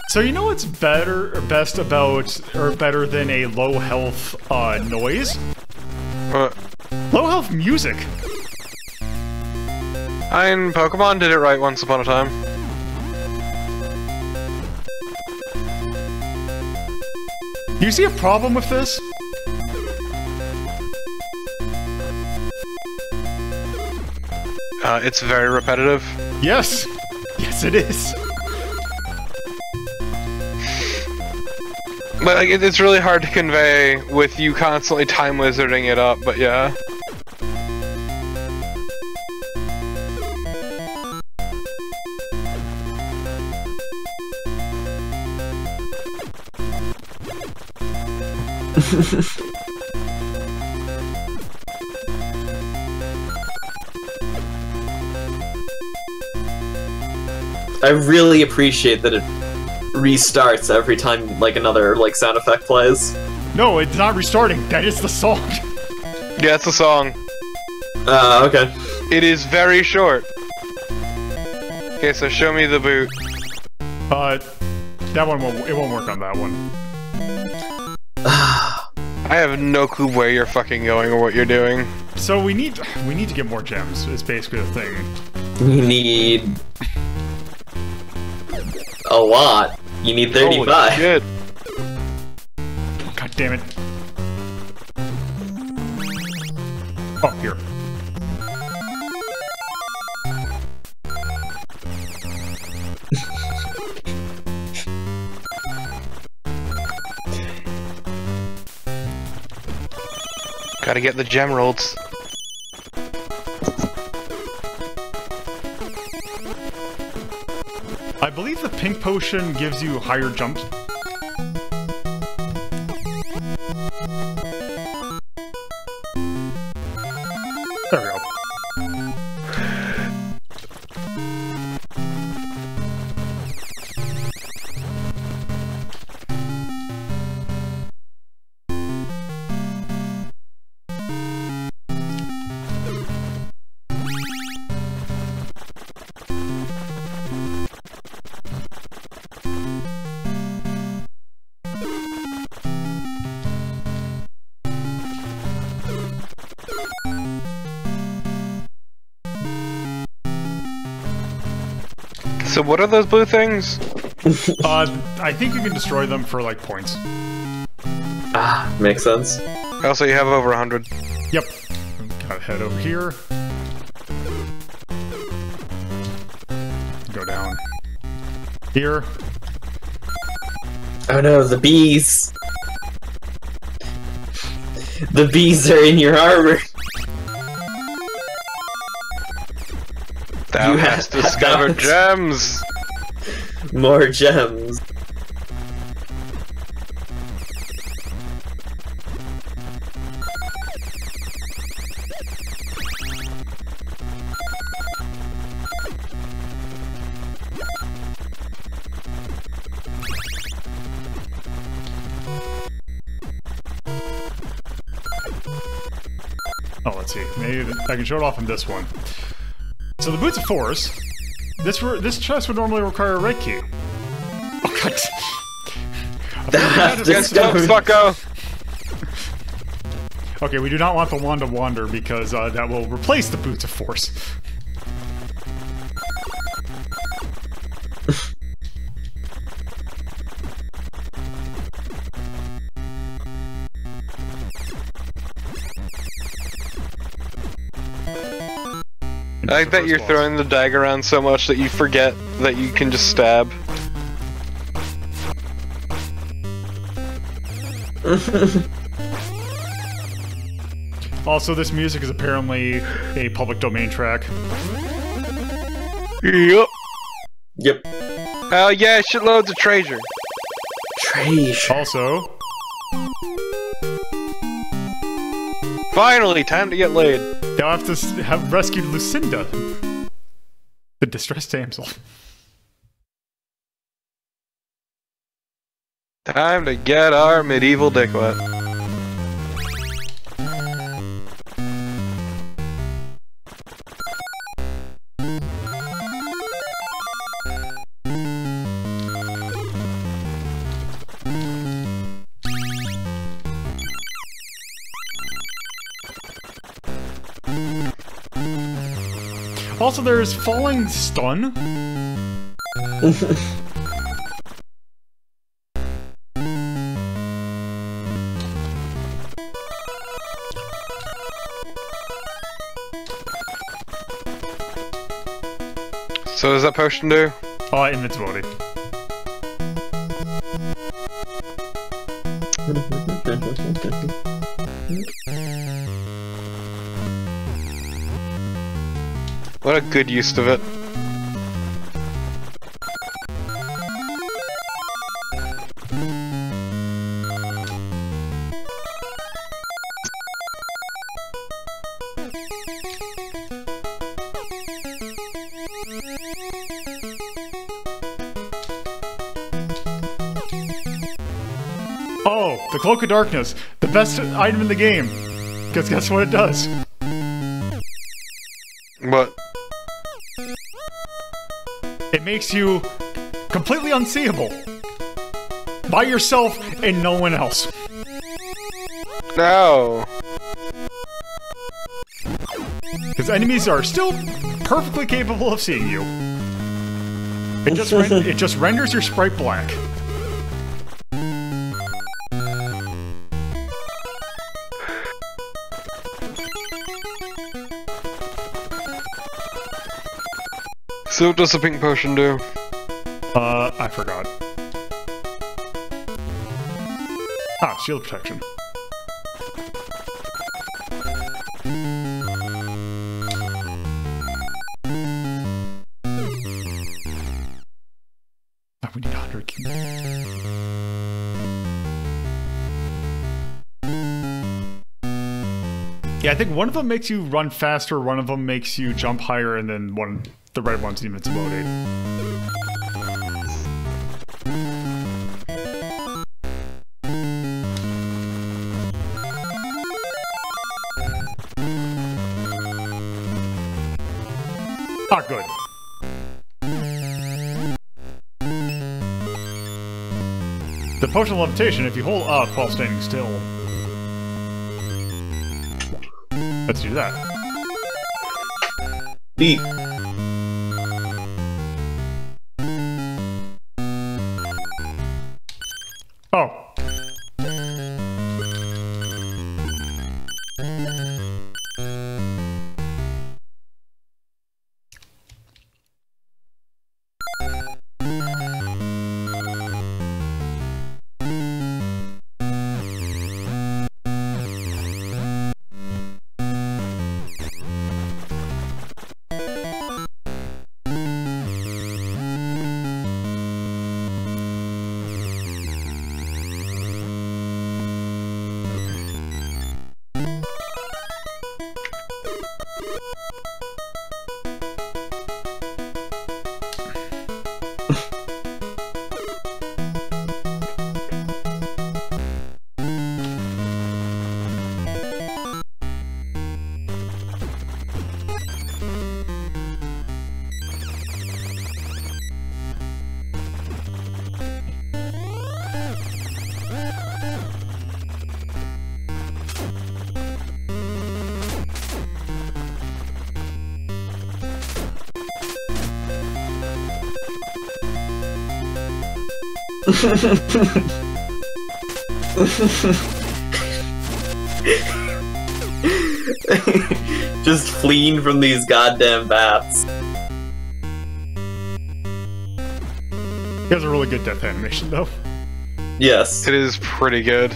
So you know what's better than a low health noise? What? Low health music. I mean, Pokemon did it right once upon a time. Do you see a problem with this? It's very repetitive. Yes. Yes, it is. But like, it's really hard to convey with you constantly time wizarding it up, but yeah. I really appreciate that it restarts every time like another like sound effect plays. No, it's not restarting. That is the song. Yeah, it's a song. Okay. It is very short. Okay, so show me the boot. That one won't. It won't work on that one. I have no clue where you're fucking going or what you're doing. So we need to get more gems. Is basically the thing. You need a lot. You need 35. Holy shit. God damn it. Oh, here. Gotta get the Gemeralds. I believe the pink potion gives you higher jumps. There we go. So what are those blue things? I think you can destroy them for like points. Ah, makes sense. Also, you have over 100. Yep. Gotta head over here. Go down here. Oh no, the bees! The bees are in your armor! Thou hast discovered gems! More gems. Oh, let's see. Maybe I can show it off in this one. So the Boots of Force. This chest would normally require a red key. Oh god. Fucko! Okay, we do not want the wand to wander because that will replace the Boots of Force. I like that you're throwing the dagger around so much that you forget that you can just stab. Also, this music is apparently a public domain track. Yep. Yep. Hell yeah, shitloads of treasure. Treasure. Also, Finally, time to get laid. they'll have to have rescued Lucinda, the distressed damsel. Time to get our medieval dick wet. Also, there's falling stun. So does that potion do? Invincibility. What a good use of it. Oh, the Cloak of Darkness, the best item in the game. Because guess what it does? What? It makes you completely unseeable. By yourself and no one else. No. Because enemies are still perfectly capable of seeing you. It just renders your sprite black. So what does the pink potion do? I forgot. Ah, shield protection. Oh, we need 100 keys. Yeah, I think one of them makes you run faster, one of them makes you jump higher, and then the red one's invincibility. Ah, good. The potion of levitation, if you hold up while standing still. Let's do that. Beat. Oh. Just fleeing from these goddamn bats. He has a really good death animation, though. Yes. It is pretty good.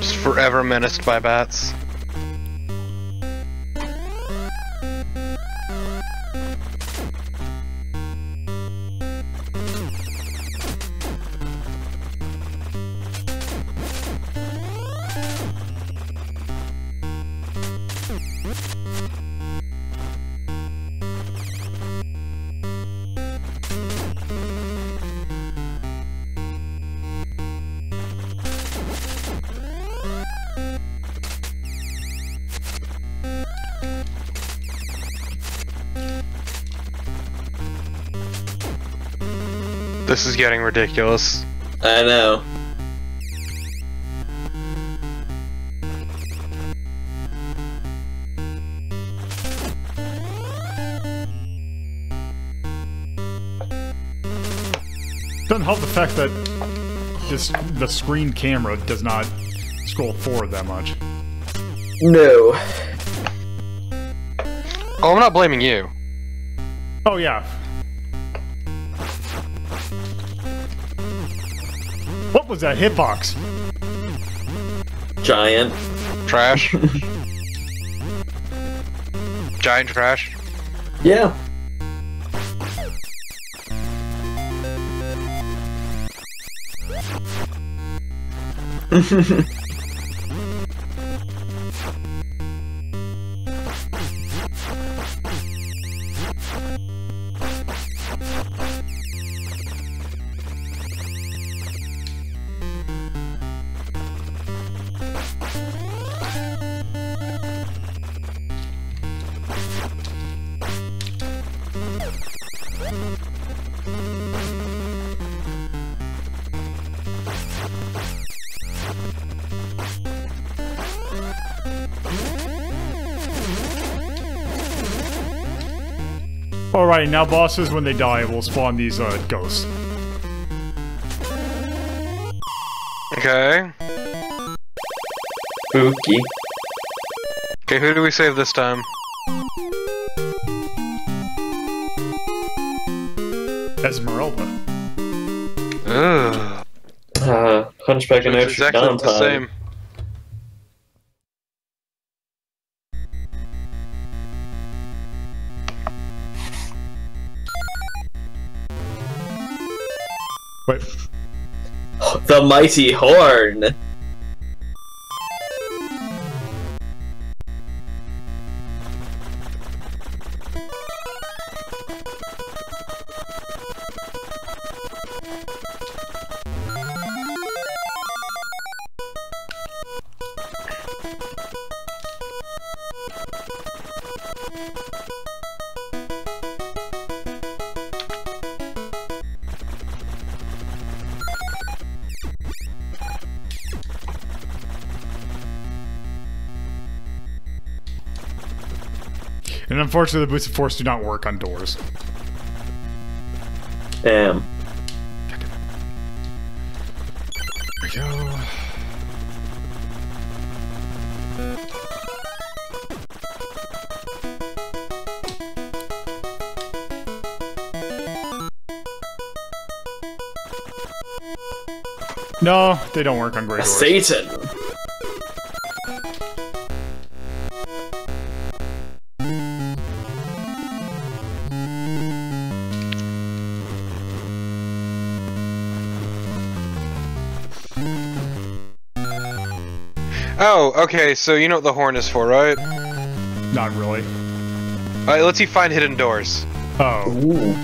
Just forever menaced by bats. This is getting ridiculous. I know. Doesn't help the fact that the screen camera does not scroll forward that much. No. Oh, I'm not blaming you. Oh yeah. What was that hitbox? Giant. Trash. Giant trash. Yeah. Alright, now bosses, when they die, will spawn these ghosts. Okay. Spooky. Okay, who do we save this time? Esmeralda. Ugh. Hunchback and It's Notre exactly Dame the time. same. Wait. The mighty horn. And unfortunately, the boots of force do not work on doors. Damn. There we go. No, they don't work on great doors. Satan. Oh, okay, so you know what the horn is for, right? Not really. Alright, let's see find hidden doors. Oh. Ooh.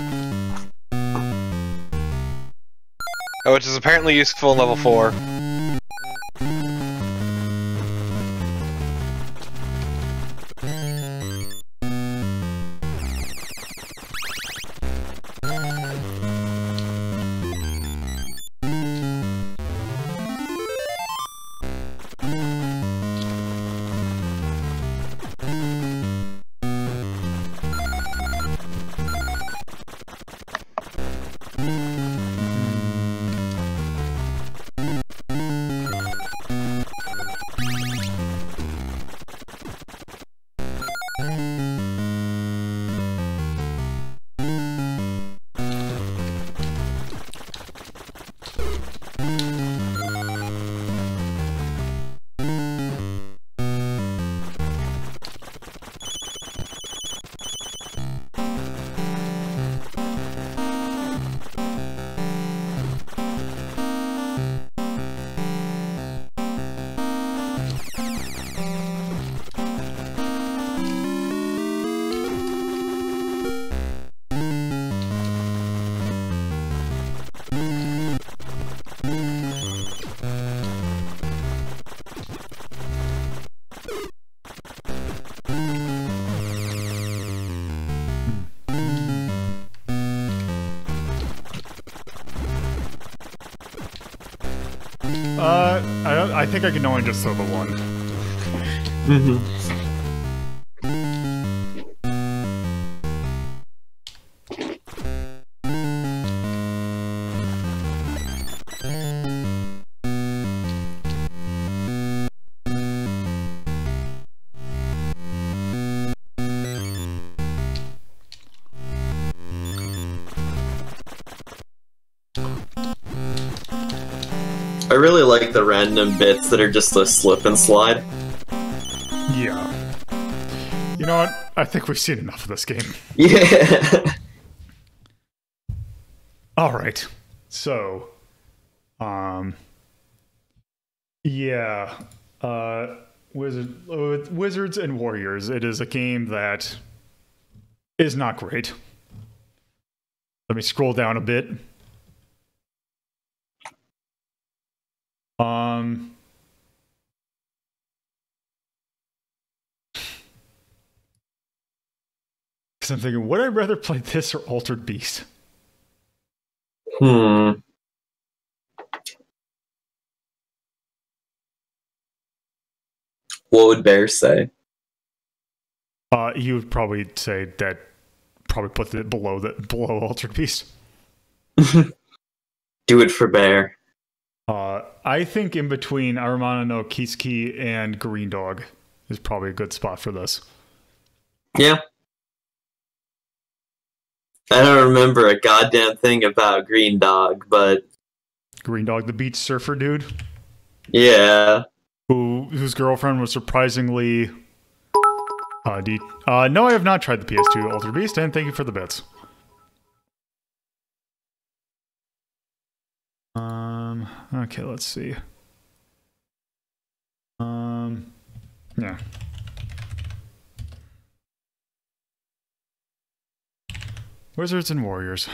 Oh, which is apparently useful in level 4. I think I can only just throw the one. Mm-hmm. I really like the random bits that are just a slip and slide. Yeah. You know what? I think we've seen enough of this game. Yeah. Alright. So, yeah. Wizards and Warriors. It is a game that is not great. Let me scroll down a bit. Because I'm thinking, would I rather play this or Altered Beast? What would Bear say? He would probably say that, probably put it below Altered Beast. Do it for Bear. I think in between Aramana no Kiski and Green Dog is probably a good spot for this. Yeah. I don't remember a goddamn thing about Green Dog, but Green Dog, the beach surfer dude, yeah. whose girlfriend was surprisingly. No, I have not tried the PS2 Altered Beast, and thank you for the bits. Okay, let's see. Yeah. Wizards and Warriors.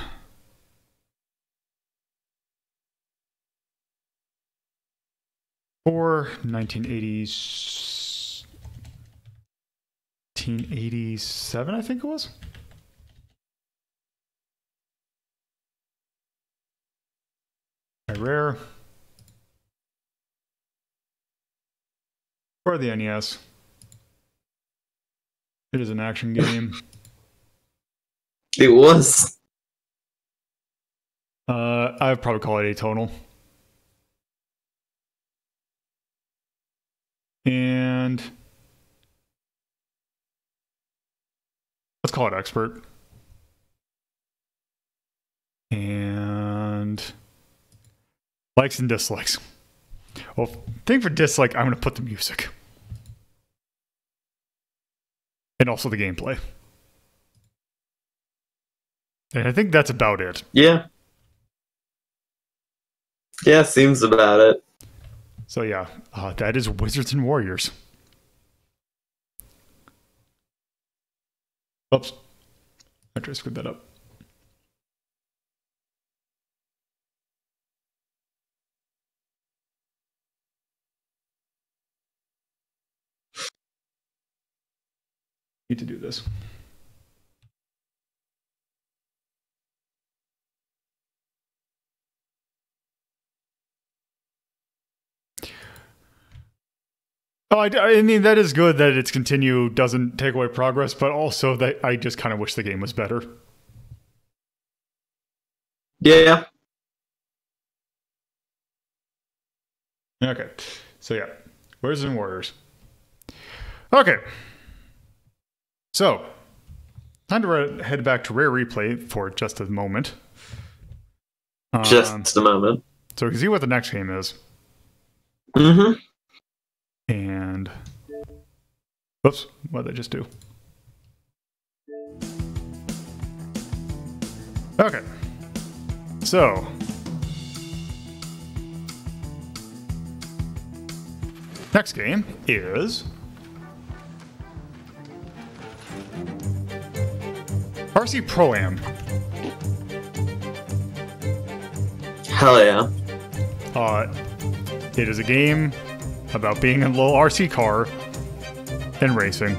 For 1980s, 1987, I think it was. Rare. For the NES. It is an action game. It was. I'd probably call it atonal. And let's call it expert. And likes and dislikes. Well, thing for dislike, I'm going to put the music. And also the gameplay. And I think that's about it. Yeah. Yeah, seems about it. So yeah, that is Wizards and Warriors. Oops. I tried to screw that up. Need to do this. Oh, I mean, that is good that it's continued, doesn't take away progress, but also that I just kind of wish the game was better. Yeah. Okay, so yeah, Wizards and Warriors. Okay, so time to head back to Rare Replay for just a moment. Just a moment. So we can see what the next game is. Mm-hmm. And whoops, what did I just do? Okay, so next game is RC Pro-Am. Hell yeah. It is a game about being in a little RC car and racing.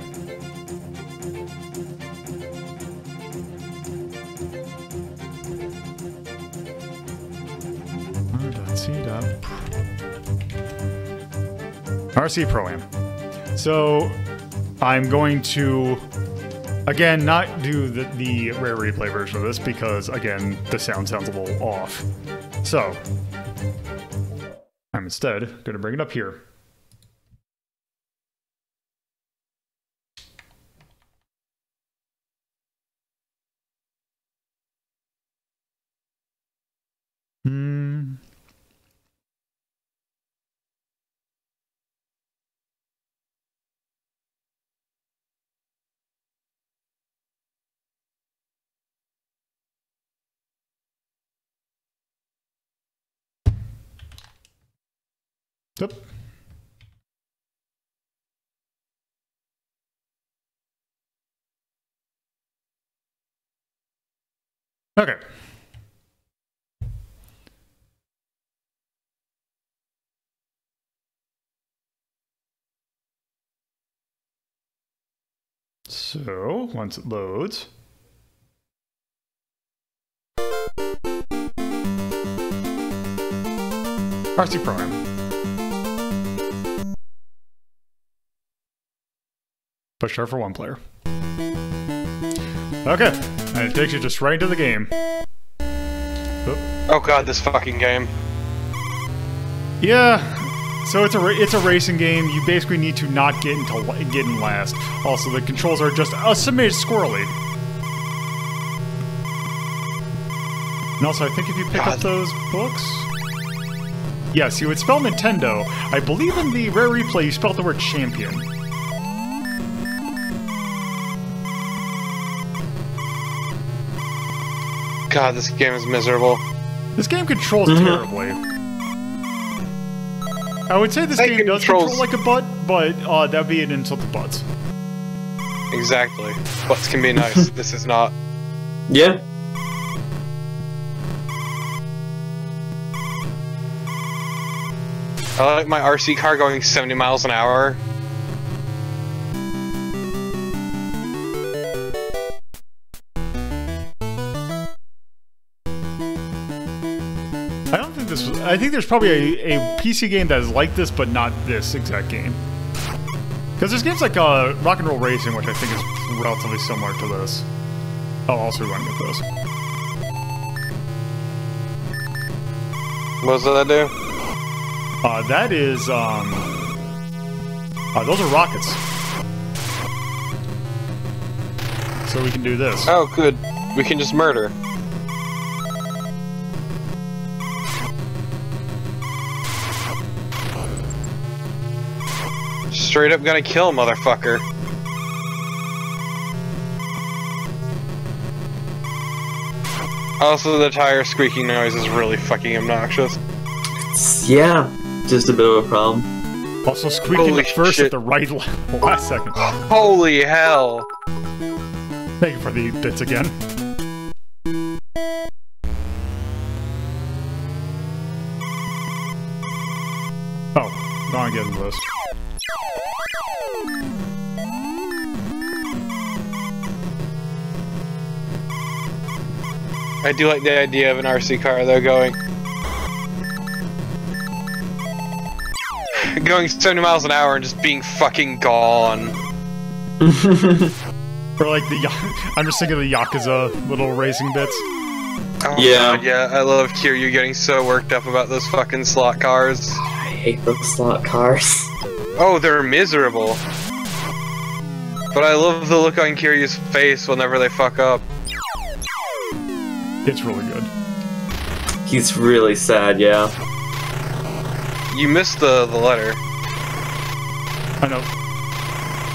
RC Pro-Am. So I'm going to again not do the Rare Replay version of this because again the sounds a little off. So I'm instead going to bring it up here. Yep. Okay. So, once it loads, RC Pro-Am. Push start for one player. Okay, and it takes you just right into the game. Oh god, this fucking game. Yeah, so it's a racing game. You basically need to not get in last. Also, the controls are just a smidge squirrely. And also, I think if you pick up those books, yes, you would spell Nintendo. I believe in the Rare Replay, you spelled the word champion. God, this game is miserable. This game controls terribly. I would say this game does control like a butt, but that'd be an insult to butts. Exactly. Butts can be nice. This is not. Yeah. I like my RC car going 70 miles an hour. I think there's probably a PC game that is like this, but not this exact game. Because there's games like Rock and Roll Racing, which I think is relatively similar to this. I'll also run with this. What does that do? That is, those are rockets. So we can do this. Oh, good. We can just murder. Straight up gonna kill, motherfucker. Also, the tire squeaking noise is really fucking obnoxious. Yeah, just a bit of a problem. Also squeaking Holy the first shit. at the right last second. Holy hell! Thank you for the bits again. Oh, now I'm getting this. I do like the idea of an RC car though going 70 miles an hour and just being fucking gone. Or like the I'm just thinking of the Yakuza little racing bits. Oh Yeah. God, yeah, I love Kiryu getting so worked up about those fucking slot cars. I hate those slot cars. Oh, they're miserable. But I love the look on Kiryu's face whenever they fuck up. It's really good. He's really sad, yeah. You missed the letter. I know.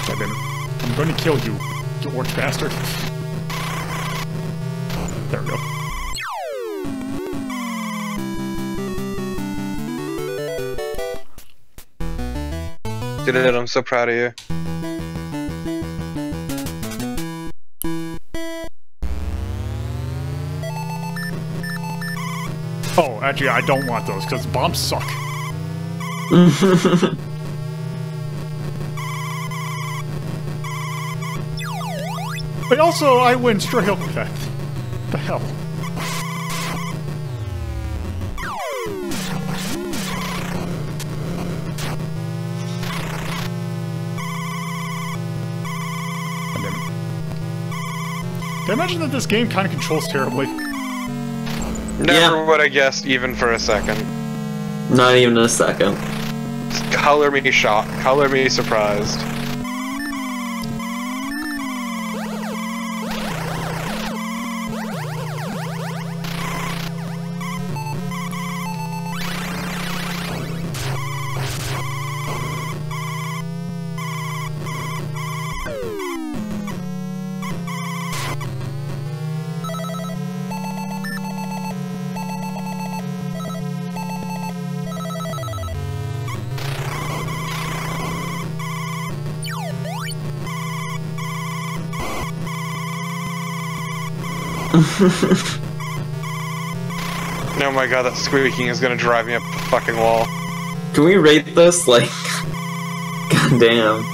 God damn it. I'm going to kill you, you orange bastard. There we go. Did it, I'm so proud of you. Oh, actually, I don't want those, because bombs suck. But also, I win straight up with that. The hell? Did I imagine that this game kind of controls terribly? Never would have guessed even for a second. Not even a second. Just color me shocked, color me surprised. Oh my god, that squeaking is gonna drive me up the fucking wall. Can we rate this? Like, goddamn.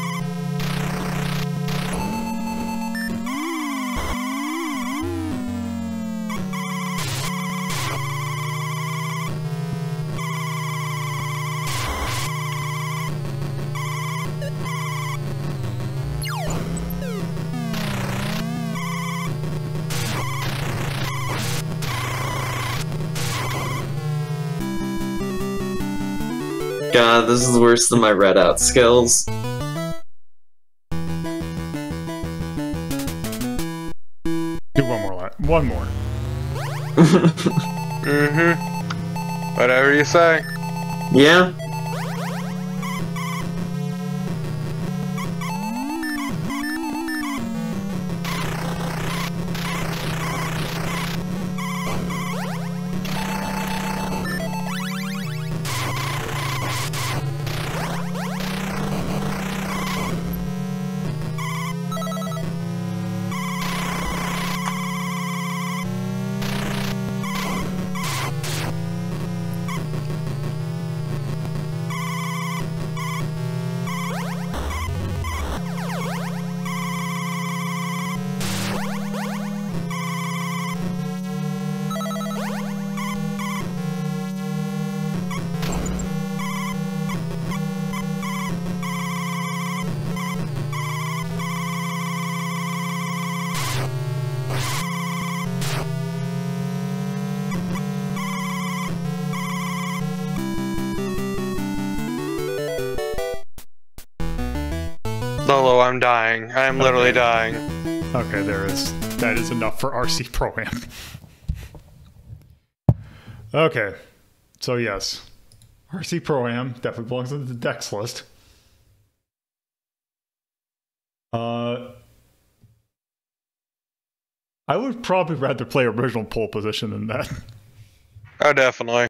God, this is worse than my Redout skills. Do one more. One more. Mm-hmm. Whatever you say. Yeah? Solo, I'm dying. I am literally dying. Okay, that is enough for RC Pro-Am. Okay, so yes, RC Pro-Am definitely belongs on the Dex list. I would probably rather play original pole position than that. Oh, definitely.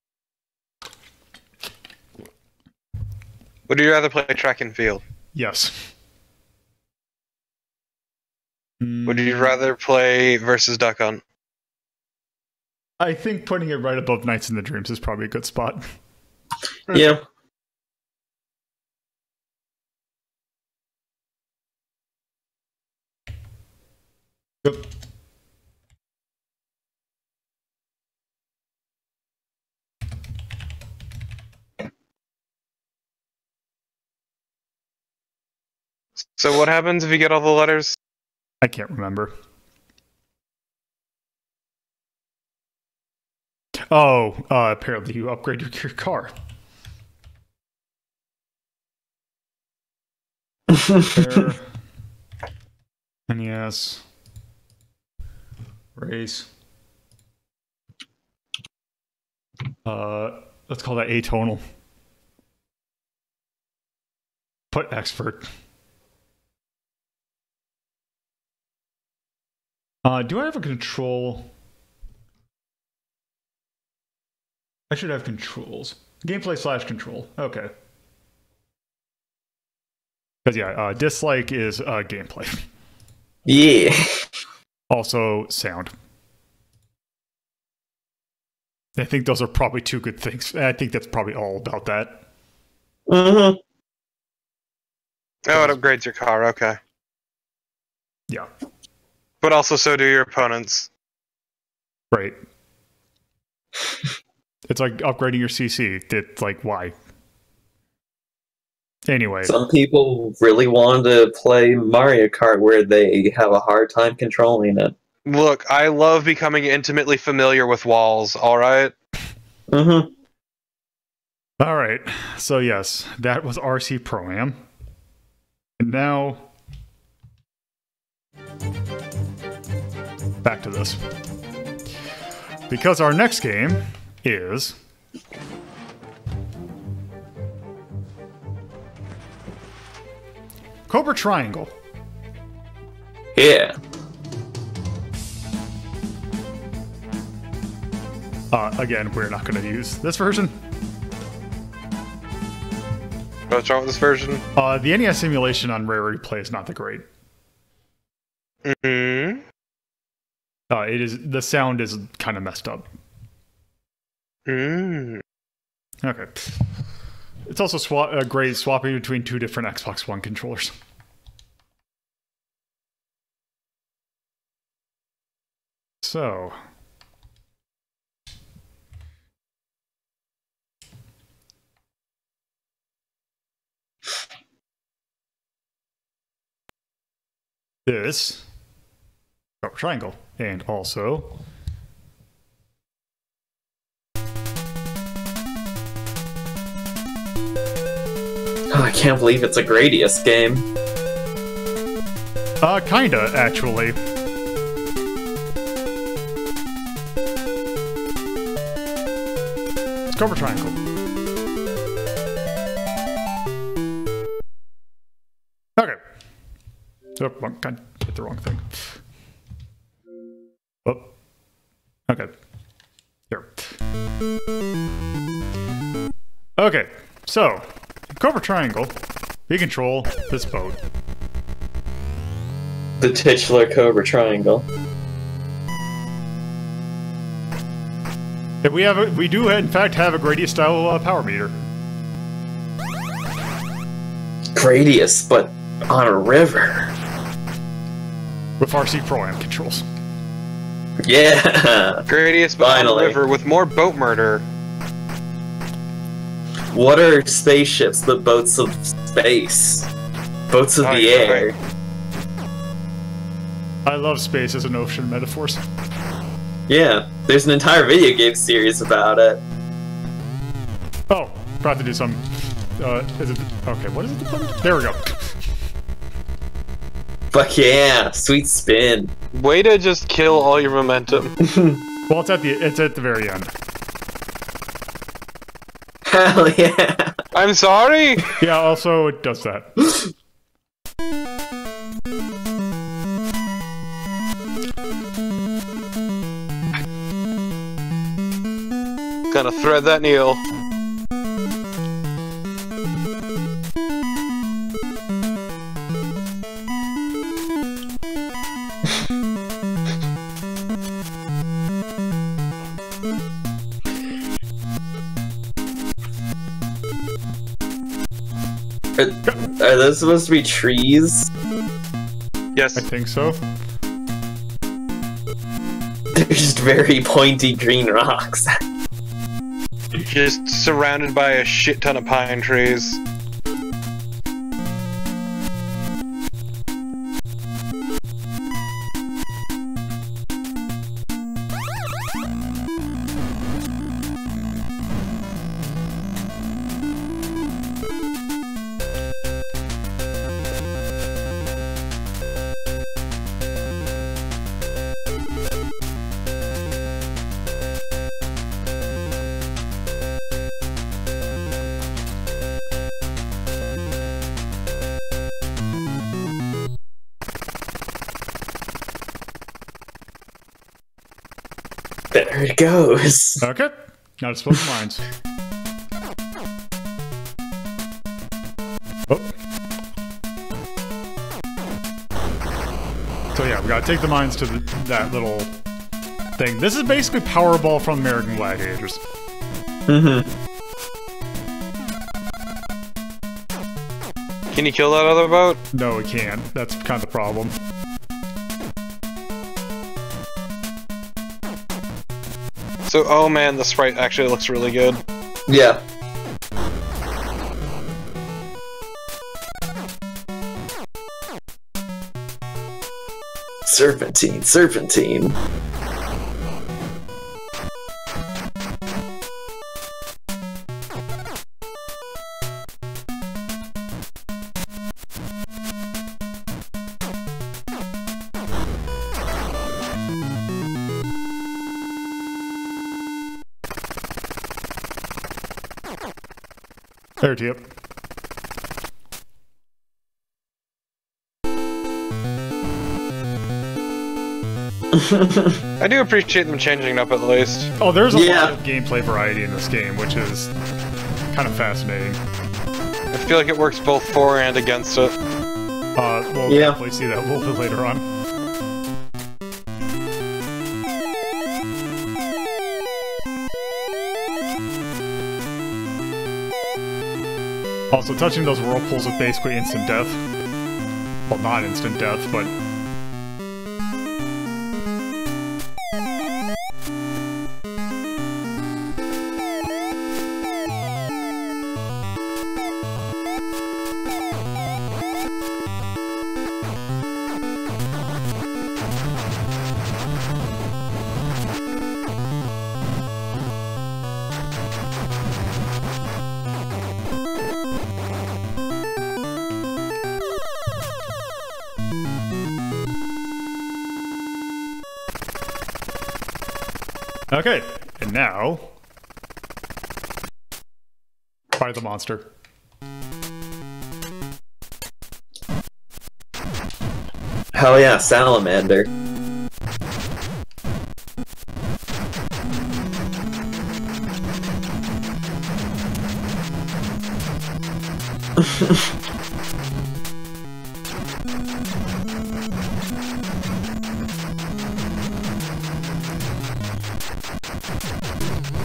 Would you rather play track and field? Yes. Would you rather play versus Duck Hunt? I think putting it right above Nights in the Dreams is probably a good spot. Yeah. Yep. So what happens if you get all the letters? I can't remember. Oh, apparently you upgrade your car. There. NES. Race. Let's call that atonal. Put expert. Do I have a control? I should have controls. Gameplay / control. Okay. Because yeah, dislike is gameplay. Yeah. Also sound. I think those are probably two good things. I think that's probably all about that. Mm-hmm. Oh, it upgrades your car, okay. Yeah. But also so do your opponents. Right. It's like upgrading your CC. It's like, why? Anyway. Some people really want to play Mario Kart where they have a hard time controlling it. Look, I love becoming intimately familiar with walls, alright? Mm-hmm. Alright. So yes, that was RC Pro-Am. And now... back to this. Because our next game is... Cobra Triangle. Yeah. Again, we're not going to use this version. What's wrong with this version? The NES simulation on Rare Replay is not that great. Mm-hmm. It is, the sound is kind of messed up. Mm. Okay. It's also great swapping between two different Xbox One controllers. So... this Cobra Triangle, and also Oh, I can't believe it's a Gradius game. kinda, actually. It's Cobra Triangle. Okay. Oh, I hit the wrong thing. Oh. Okay. Here. Okay, so, Cobra Triangle, we control this boat. The titular Cobra Triangle. And we do in fact have a Gradius style power meter. Gradius, but on a river. With RC Pro-Am controls. Yeah! Gradius, but on the Finally. river with more boat murder. What are spaceships but boats of space? Boats of the air. I love space as an ocean metaphors. Yeah, there's an entire video game series about it. Oh, forgot to do some. Is it okay? What is it? There we go. Fuck yeah, sweet spin. Way to just kill all your momentum. Well, it's at the very end. Hell yeah. I'm sorry. Yeah. Also, it does that. Gonna thread that needle. Are those supposed to be trees? Yes. I think so. They're just very pointy green rocks. Just surrounded by a shit ton of pine trees. There it goes. Okay. Now to split the mines. Oh. So yeah, we gotta take the mines to that little thing. This is basically Powerball from American Gladiators. Can you kill that other boat? No, we can't. That's kind of the problem. So, oh man, the sprite actually looks really good. Yeah. Serpentine, serpentine. There, Tip. I do appreciate them changing it up at least. Oh, there's a lot of gameplay variety in this game, which is kind of fascinating. I feel like it works both for and against it. We'll definitely see that a little bit later on. Also, touching those whirlpools is basically instant death. Well, not instant death, but... Okay, and now... fight the monster. Hell yeah, salamander.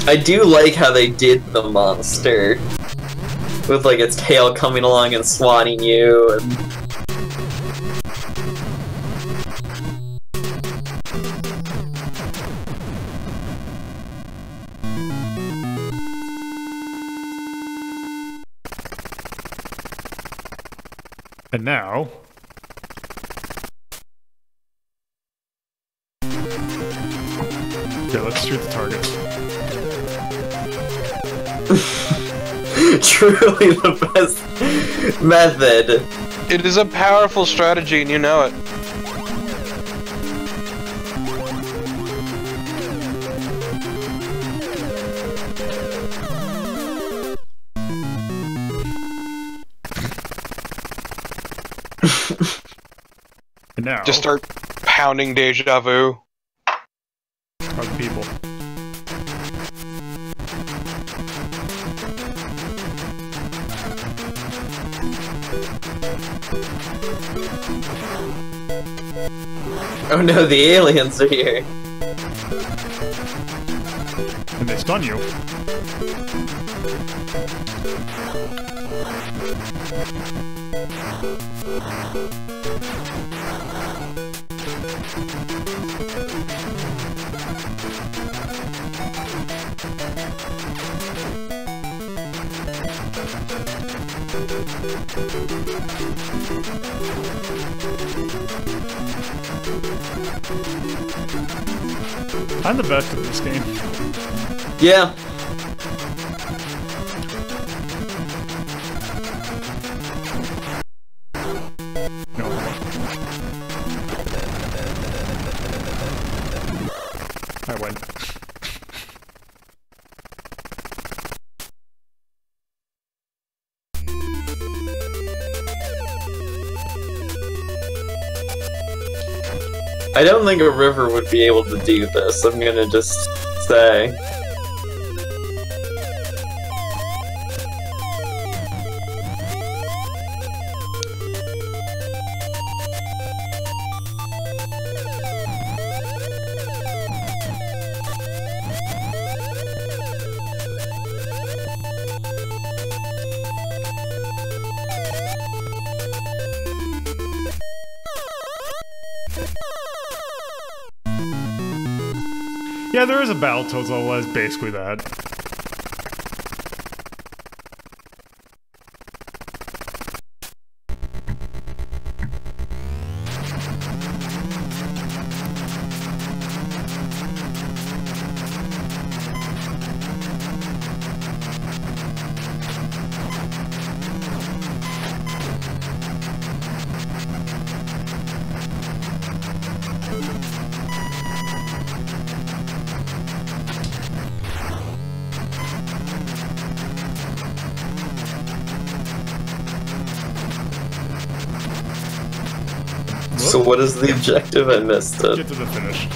I do like how they did the monster with like its tail coming along and swatting you and And now... yeah, let's shoot the target. truly the best method. It is a powerful strategy, and you know it. And now, Just start pounding Deja Vu. are the people. Oh no, the aliens are here. And they stun you. I'm the best at this game. Yeah. No. I win. I don't think a river would be able to do this, I'm gonna just say. Yeah, there is a Battletoads level that's basically that. So what is the objective? I missed it. Get to the finish.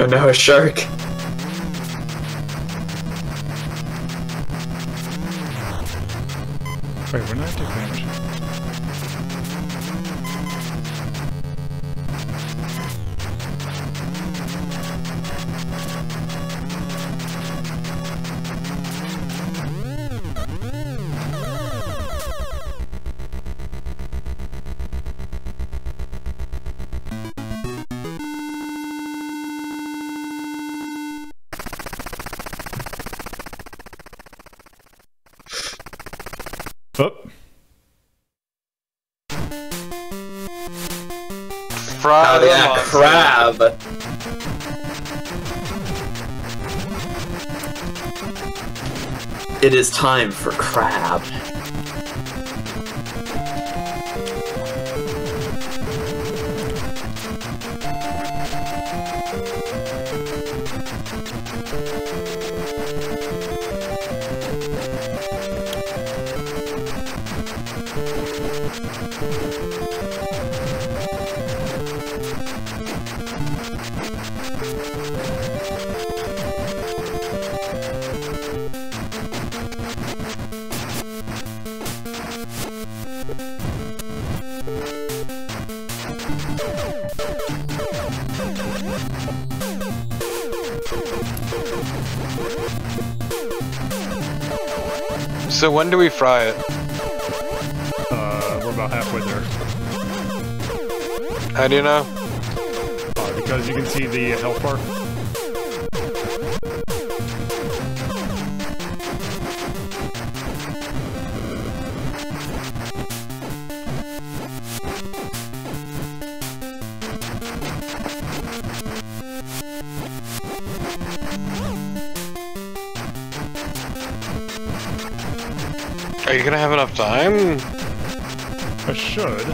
Oh no, a shark. Wait, when did I take damage? Oh. Fry Oh yeah, crab! It is time for crab. So when do we fry it? We're about halfway there. How do you know? Because you can see the health bar. Are you gonna have enough time? I should.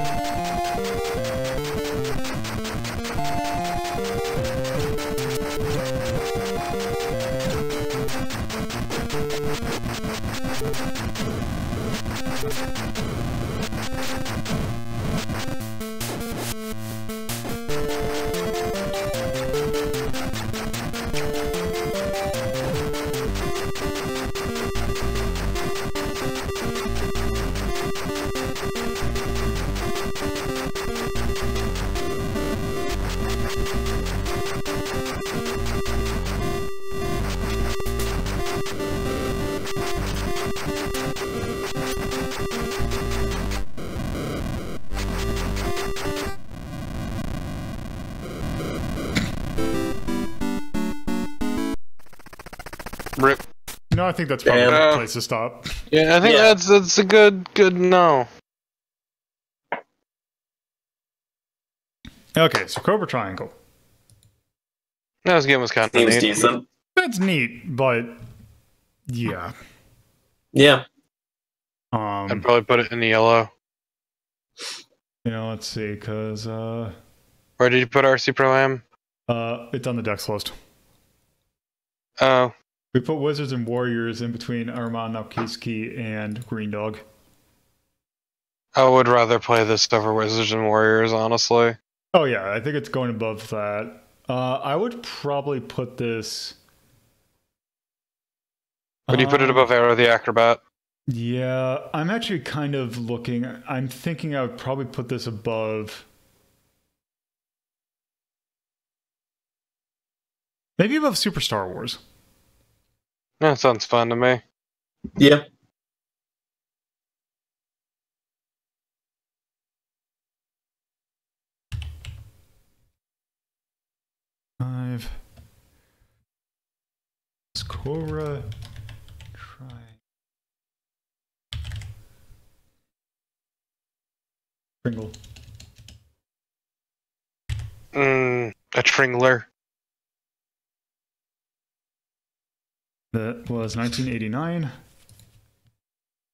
Rip. No, I think that's probably Damn. the place to stop. Yeah, I think Yeah. that's a good no. Okay, so Cobra Triangle. No, this game was kind of Seems neat. decent. That's neat, but yeah. Yeah. I'd probably put it in the yellow. Let's see, because Where did you put RC Pro Am? it's on the Dex list. Oh, We put Wizards and Warriors in between Armand Nalkiski and Green Dog. I would rather play this over Wizards and Warriors, honestly. Oh yeah, I think it's going above that. I would probably put this. Would you put it above Arrow the Acrobat? Yeah, I'm actually kind of looking. I'm thinking I would probably put this above. Maybe above Super Star Wars. That sounds fun to me. Yeah. Five. Cobra. Try. Pringle. A Tringler. That was 1989.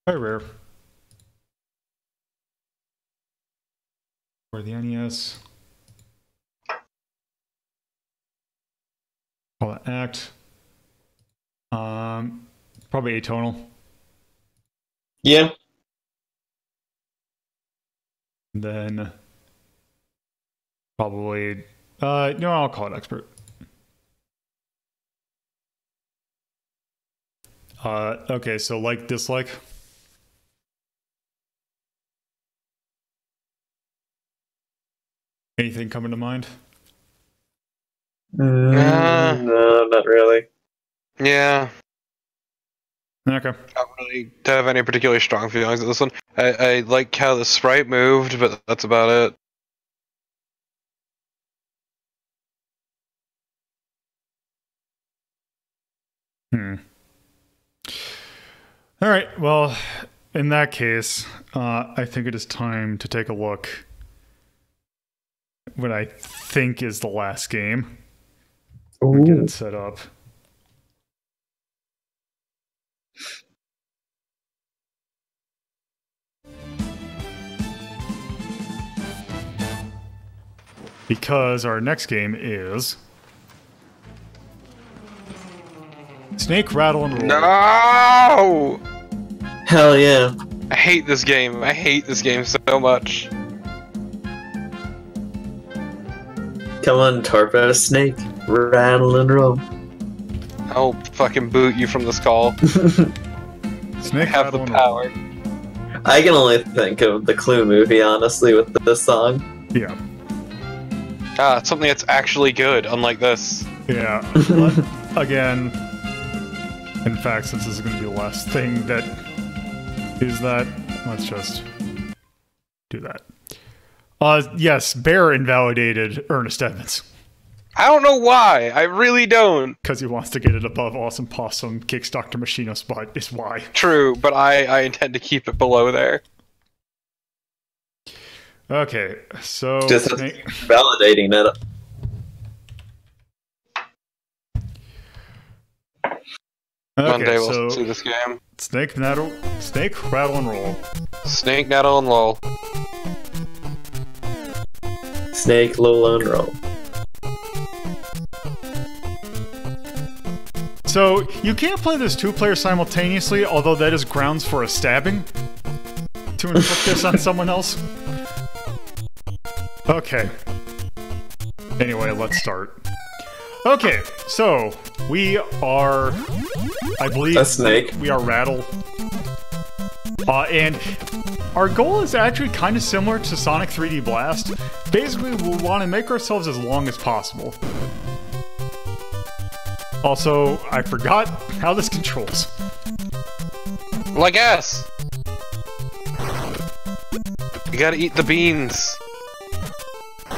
Very rare. For the NES. Call it Act. Probably atonal. Yeah. Then probably no, I'll call it expert. Okay, so like dislike. Anything coming to mind? No, not really. Yeah. Okay. Don't really have any particularly strong feelings at this one. I like how the sprite moved, but that's about it. All right. Well, in that case, I think it is time to take a look at what I think is the last game. Get it set up. Because our next game is Snake, Rattle, and Roll. No! Hell yeah. I hate this game. I hate this game so much. Come on, Torpo Snake. Rattle and roll. I'll fucking boot you from this call. I Snake, have the Rattle, and power. Roll. I can only think of the Clue movie, honestly, with this song. Yeah. Ah, it's something that's actually good, unlike this. Yeah. Again, in fact, since this is going to be the last thing that is that, let's just do that. Yes, Bear invalidated Ernest Evans. I don't know why. I really don't. Because he wants to get it above Awesome Possum, kicks Dr. Machino's butt, is why. True, but I intend to keep it below there. Okay, so... Just validating it. One day Okay, we'll so see this game. Snake, Rattle, and Roll. Snake, Rattle, and Roll. Snake, Lola, and Roll. So, you can't play this 2-player simultaneously, although that is grounds for a stabbing. To inflict this on someone else. Okay. Anyway, let's start. Okay, so, we are... I believe... A snake. We are Rattle. And our goal is actually kind of similar to Sonic 3D Blast. Basically, we want to make ourselves as long as possible. Also, I forgot how this controls. Like ass! You gotta eat the beans.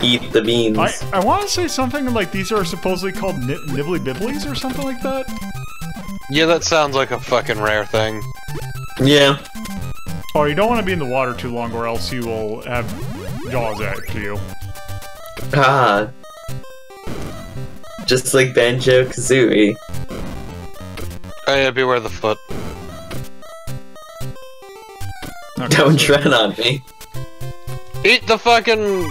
Eat the beans. I want to say something like these are supposedly called Nibbly Bibblies or something like that. Yeah, that sounds like a fucking rare thing. Yeah. Oh, you don't want to be in the water too long or else you will have jaws after you. Ah. Just like Banjo-Kazooie. Oh yeah, beware the foot. Okay, Don't so- tread on me. Eat the fucking...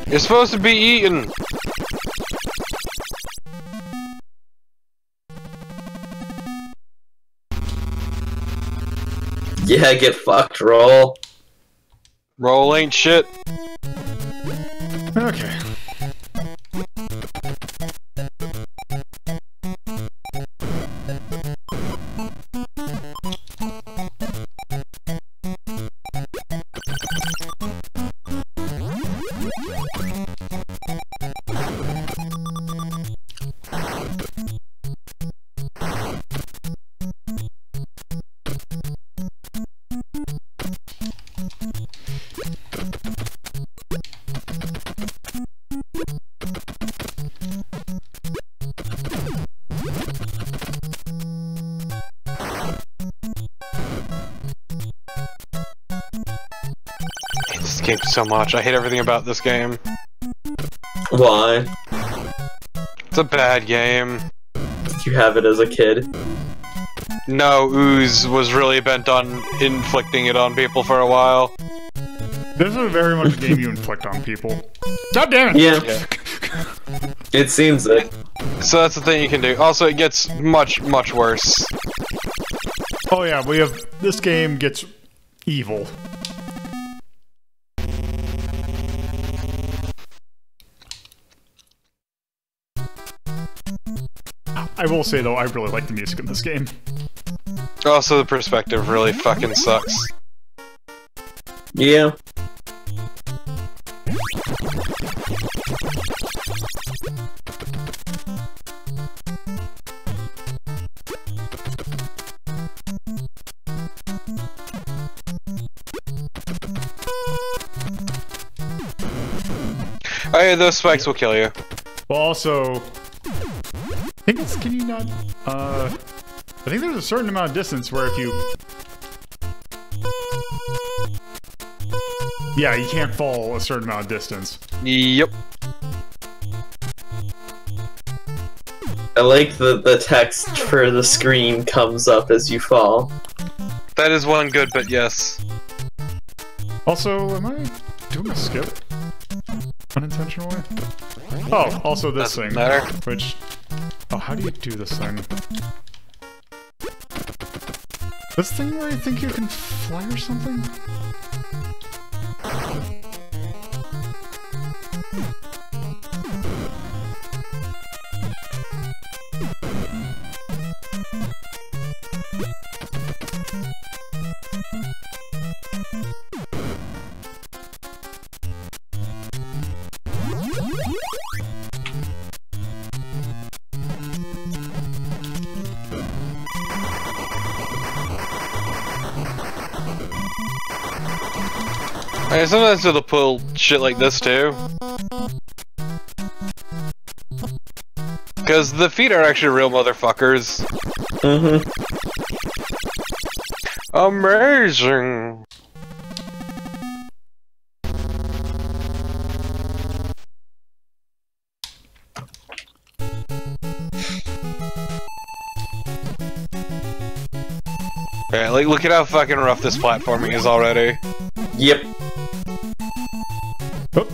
You're supposed to be eaten! Yeah, get fucked, Roll. Roll ain't shit. Okay. I hate this game so much. I hate everything about this game. Why? It's a bad game. Did you have it as a kid? No, Ooze was really bent on inflicting it on people for a while. This is very much a game you inflict on people. God damn it! Yeah. It seems it. So that's the thing you can do. Also, it gets much, much worse. Oh yeah, we have... This game gets evil. I will say though, I really like the music in this game. Also, the perspective really fucking sucks. Yeah. Oh yeah, those spikes will kill you. Well, also, I think it's, can you not, I think there's a certain amount of distance where if you, yeah, you can't fall a certain amount of distance. Yep. I like the text for the screen comes up as you fall. That is one good, but yes. Also, am I doing a skip? Unintentionally? Oh, also this Doesn't thing, matter. which, oh, how do you do this thing? This thing where I think you can fly or something? I mean, sometimes it'll pull shit like this too. Because the feet are actually real motherfuckers. Mm-hmm. Amazing! Yeah, like, look at how fucking rough this platforming is already. Yep. Oh.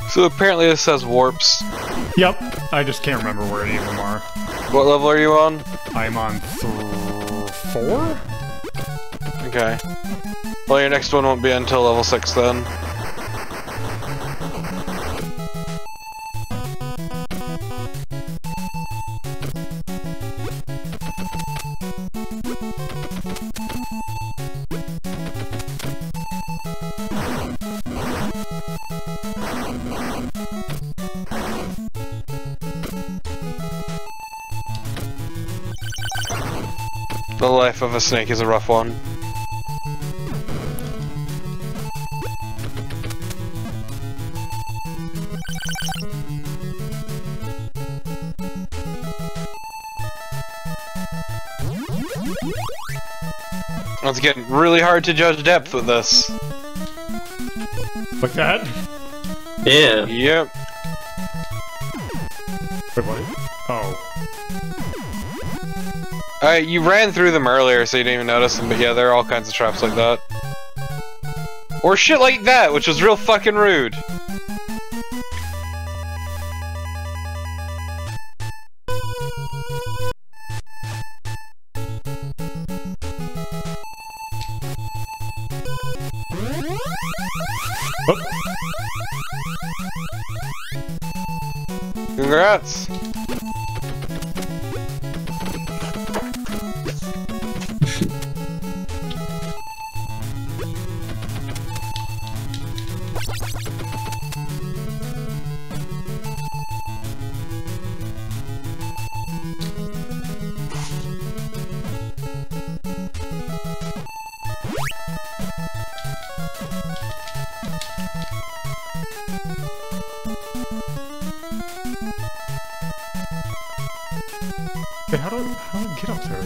So apparently this has warps. Yep, I just can't remember where any of them are. What level are you on? I'm on 4? Okay. Well, your next one won't be until level 6 then. The life of a snake is a rough one. It's getting really hard to judge depth with this. Like that? Yeah. Yep. Wait, what? Oh. You ran through them earlier, so you didn't even notice them, but yeah, there are all kinds of traps like that. Or shit like that, which was real fucking rude. Oh. Congrats! Hey, how do I get up there?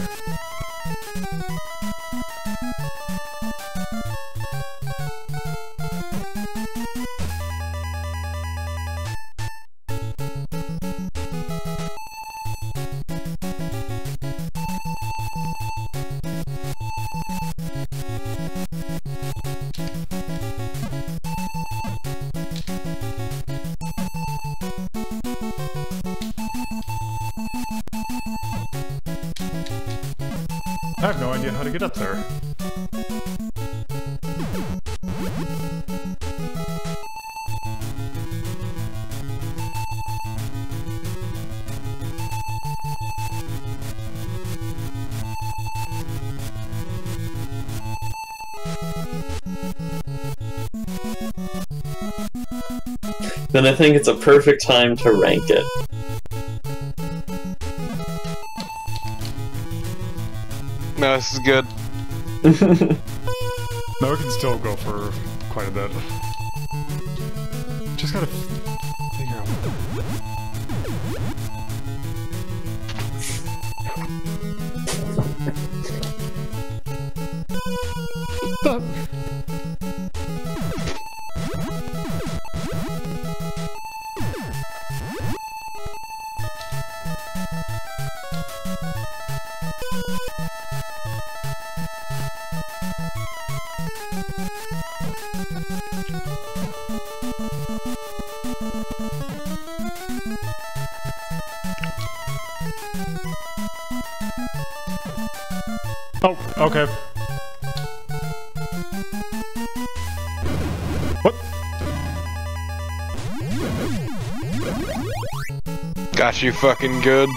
I have no idea how to get up there. Then I think it's a perfect time to rank it. No, this is good. No, it can still go for quite a bit. Just gotta figure out what Oh, okay. What? Got you fucking good.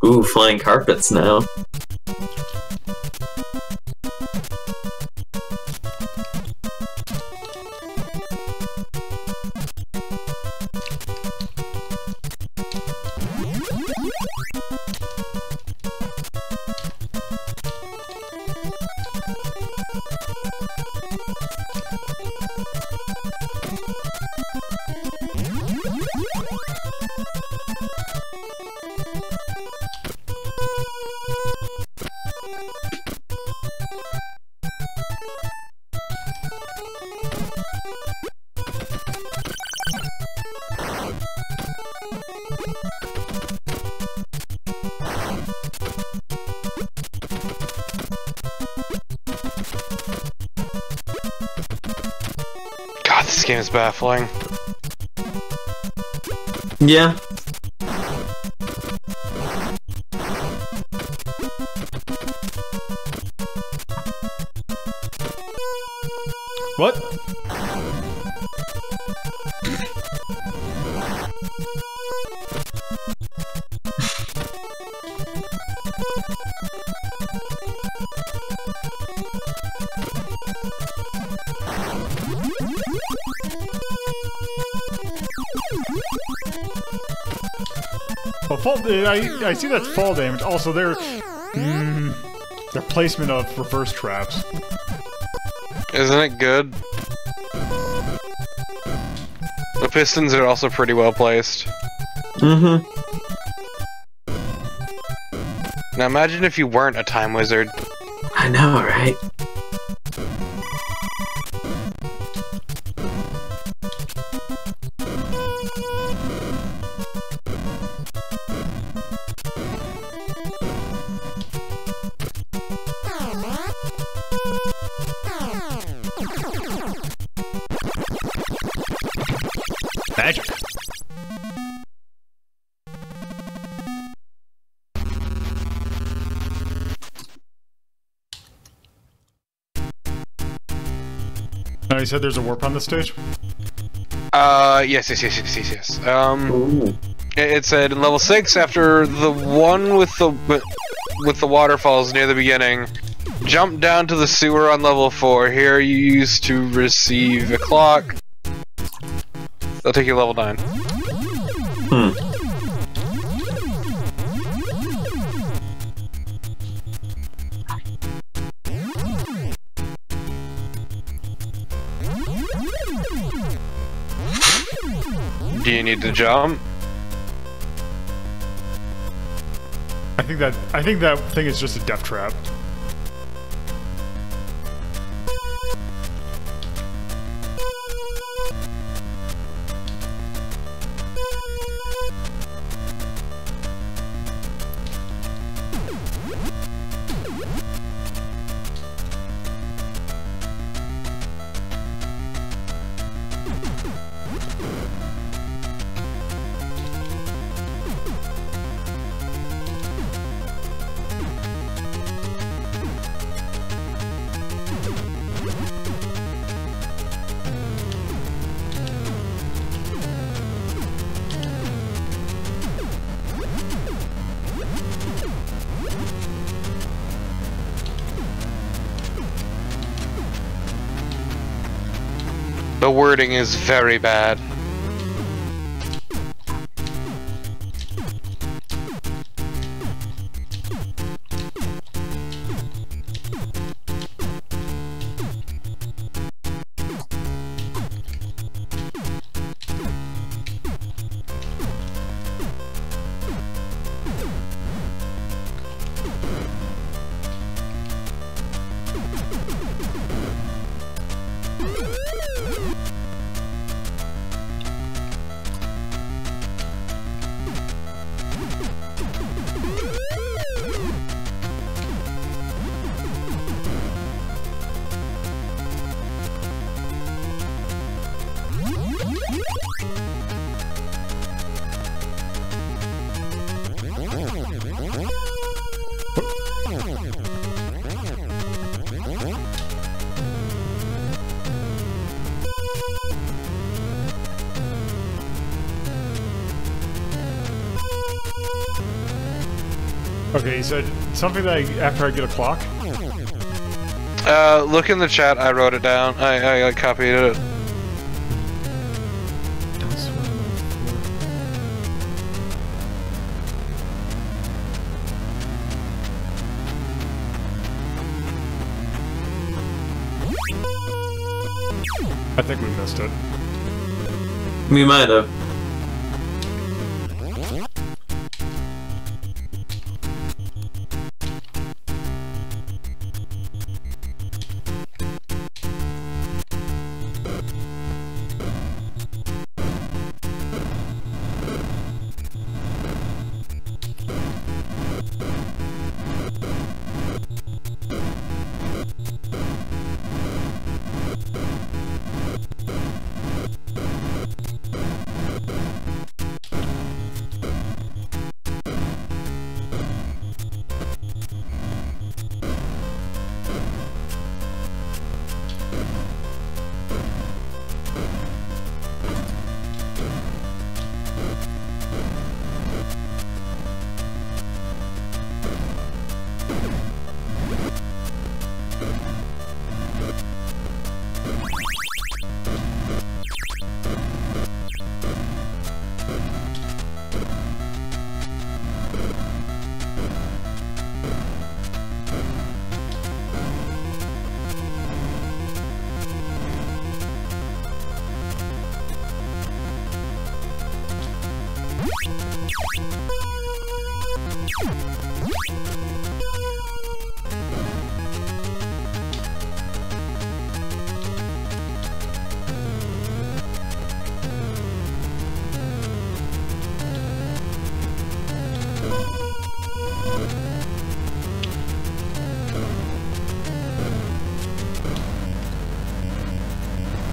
Ooh, flying carpets now. God, this game is baffling. Yeah. What? Well, I see that's fall damage. Also, their placement of reverse traps. Isn't it good? The pistons are also pretty well placed. Mm-hmm. Now imagine if you weren't a time wizard. I know, right? Magic. You said there's a warp on this stage? Yes. Ooh. It said in level 6, after the one with the waterfalls near the beginning, jump down to the sewer on level 4. Here you used to receive a clock. They'll take you to level 9. Do you need to jump? I think that thing is just a death trap. The wording is very bad. Okay, you said something that after I get a clock? Look in the chat. I wrote it down. I copied it. Don't swim on the floor. I think we missed it. We might have.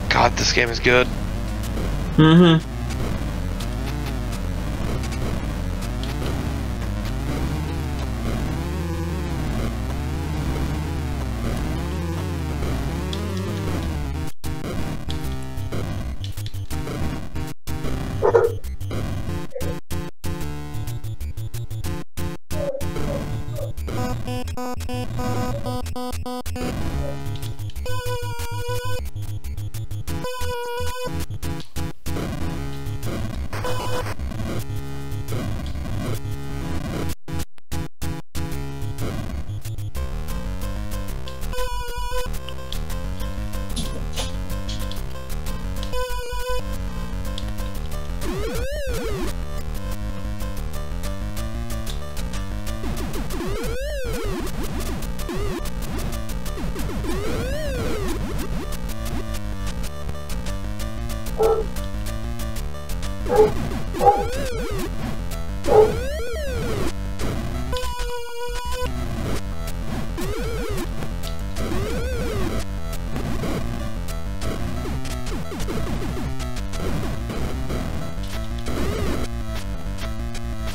God, this game is good. Mm-hmm.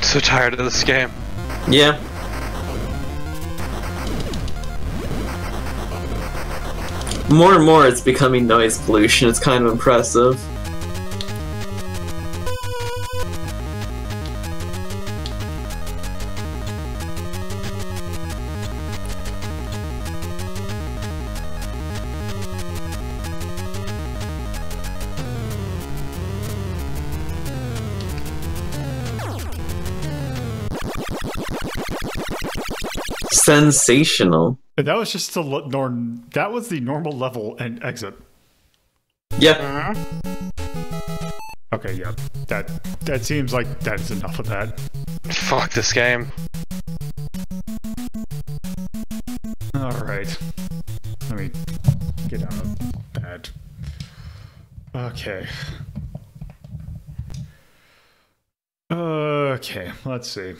So tired of this game. Yeah. More and more it's becoming noise pollution. It's kind of impressive. Sensational. That was just the that was the normal level and exit. Yeah. Okay, yeah. That seems like that's enough of that. Fuck this game. Alright. Let me get out of that. Okay. Okay, let's see.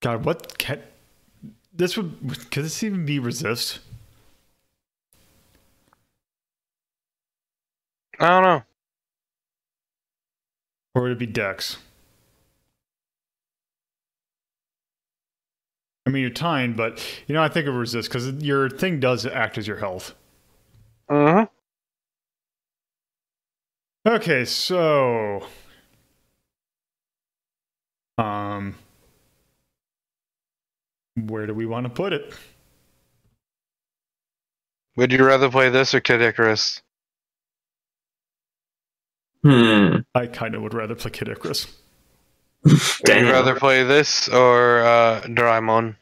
God, what can this could this even be resist? I don't know. Or would it be Dex? I mean, you're tying, but you know, I think it would resist because your thing does act as your health. Uh-huh. Okay, so Where do we want to put it? Would you rather play this or Kid Icarus? I kind of would rather play Kid Icarus. Would Damn. you rather play this or Doraemon?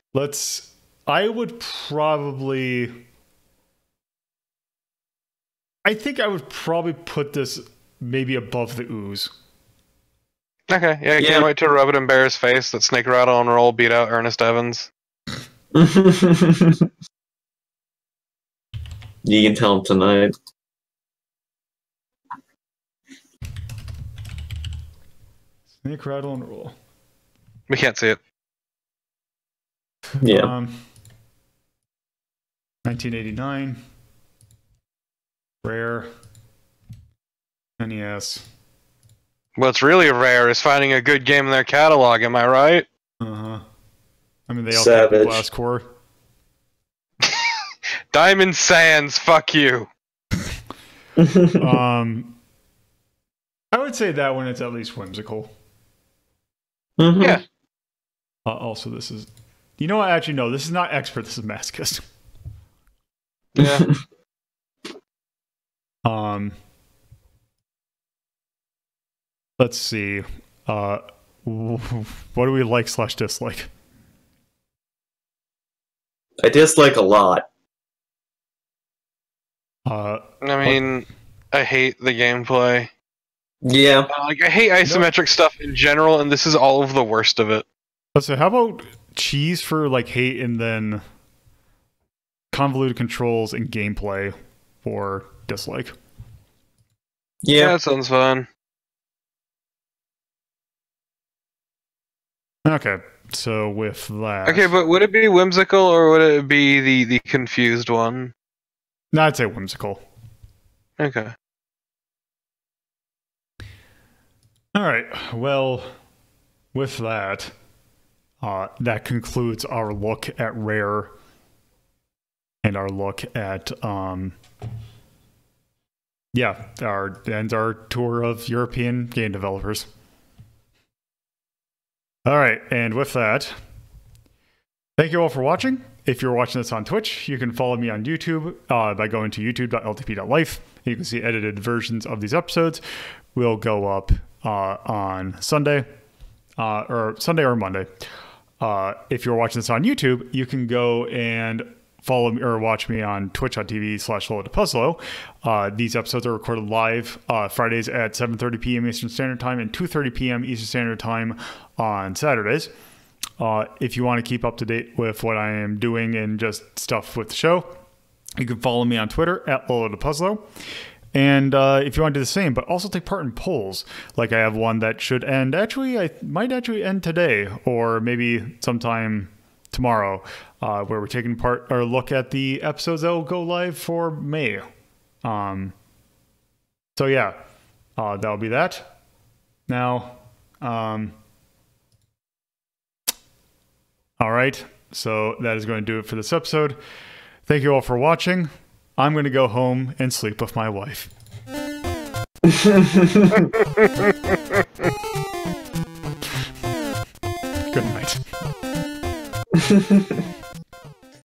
I would probably... I think I would probably put this maybe above the Ooze. Okay, yeah, I can't wait to rub it in Bear's face that Snake Rattle and Roll beat out Ernest Evans. You can tell him tonight. Snake, Rattle, and Roll. We can't see it. Yeah. 1989. Rare. NES. What's really rare is finding a good game in their catalog, am I right? Uh-huh. I mean, they all Savage. have Blast Core. Diamond Sands, fuck you. I would say that one it's at least whimsical. Mhm. Yeah. Also, this is... You know what? Actually, no. This is not Expert. This is Masochist. Yeah. Let's see. What do we like / dislike? I dislike a lot. I mean, I hate the gameplay. Yeah. Like, I hate isometric stuff in general, and this is all of the worst of it. So how about cheese for like hate and then convoluted controls and gameplay for dislike? Yeah, that sounds fun. Okay, so with that... Okay, but would it be whimsical or would it be the confused one? No, I'd say whimsical. Okay. Alright, well, with that, that concludes our look at Rare and our look at, our tour of European game developers. Alright, and with that, thank you all for watching. If you're watching this on Twitch, you can follow me on YouTube by going to youtube.ltp.life. You can see edited versions of these episodes. Will go up on Sunday or Monday. If you're watching this on YouTube, you can go and follow me or watch me on twitch.tv/LoadPuzzlo. These episodes are recorded live Fridays at 7:30 p.m. Eastern Standard Time and 2:30 p.m. Eastern Standard Time on Saturdays. If you want to keep up to date with what I am doing and just stuff with the show, you can follow me on Twitter at LoadPuzzlo. And if you want to do the same, but also take part in polls, like I have one that should end, I might actually end today or maybe sometime tomorrow, where we're taking part or look at the episodes that will go live for May. So yeah, that'll be that. Now, all right, so that is going to do it for this episode. Thank you all for watching. I'm going to go home and sleep with my wife. Good night.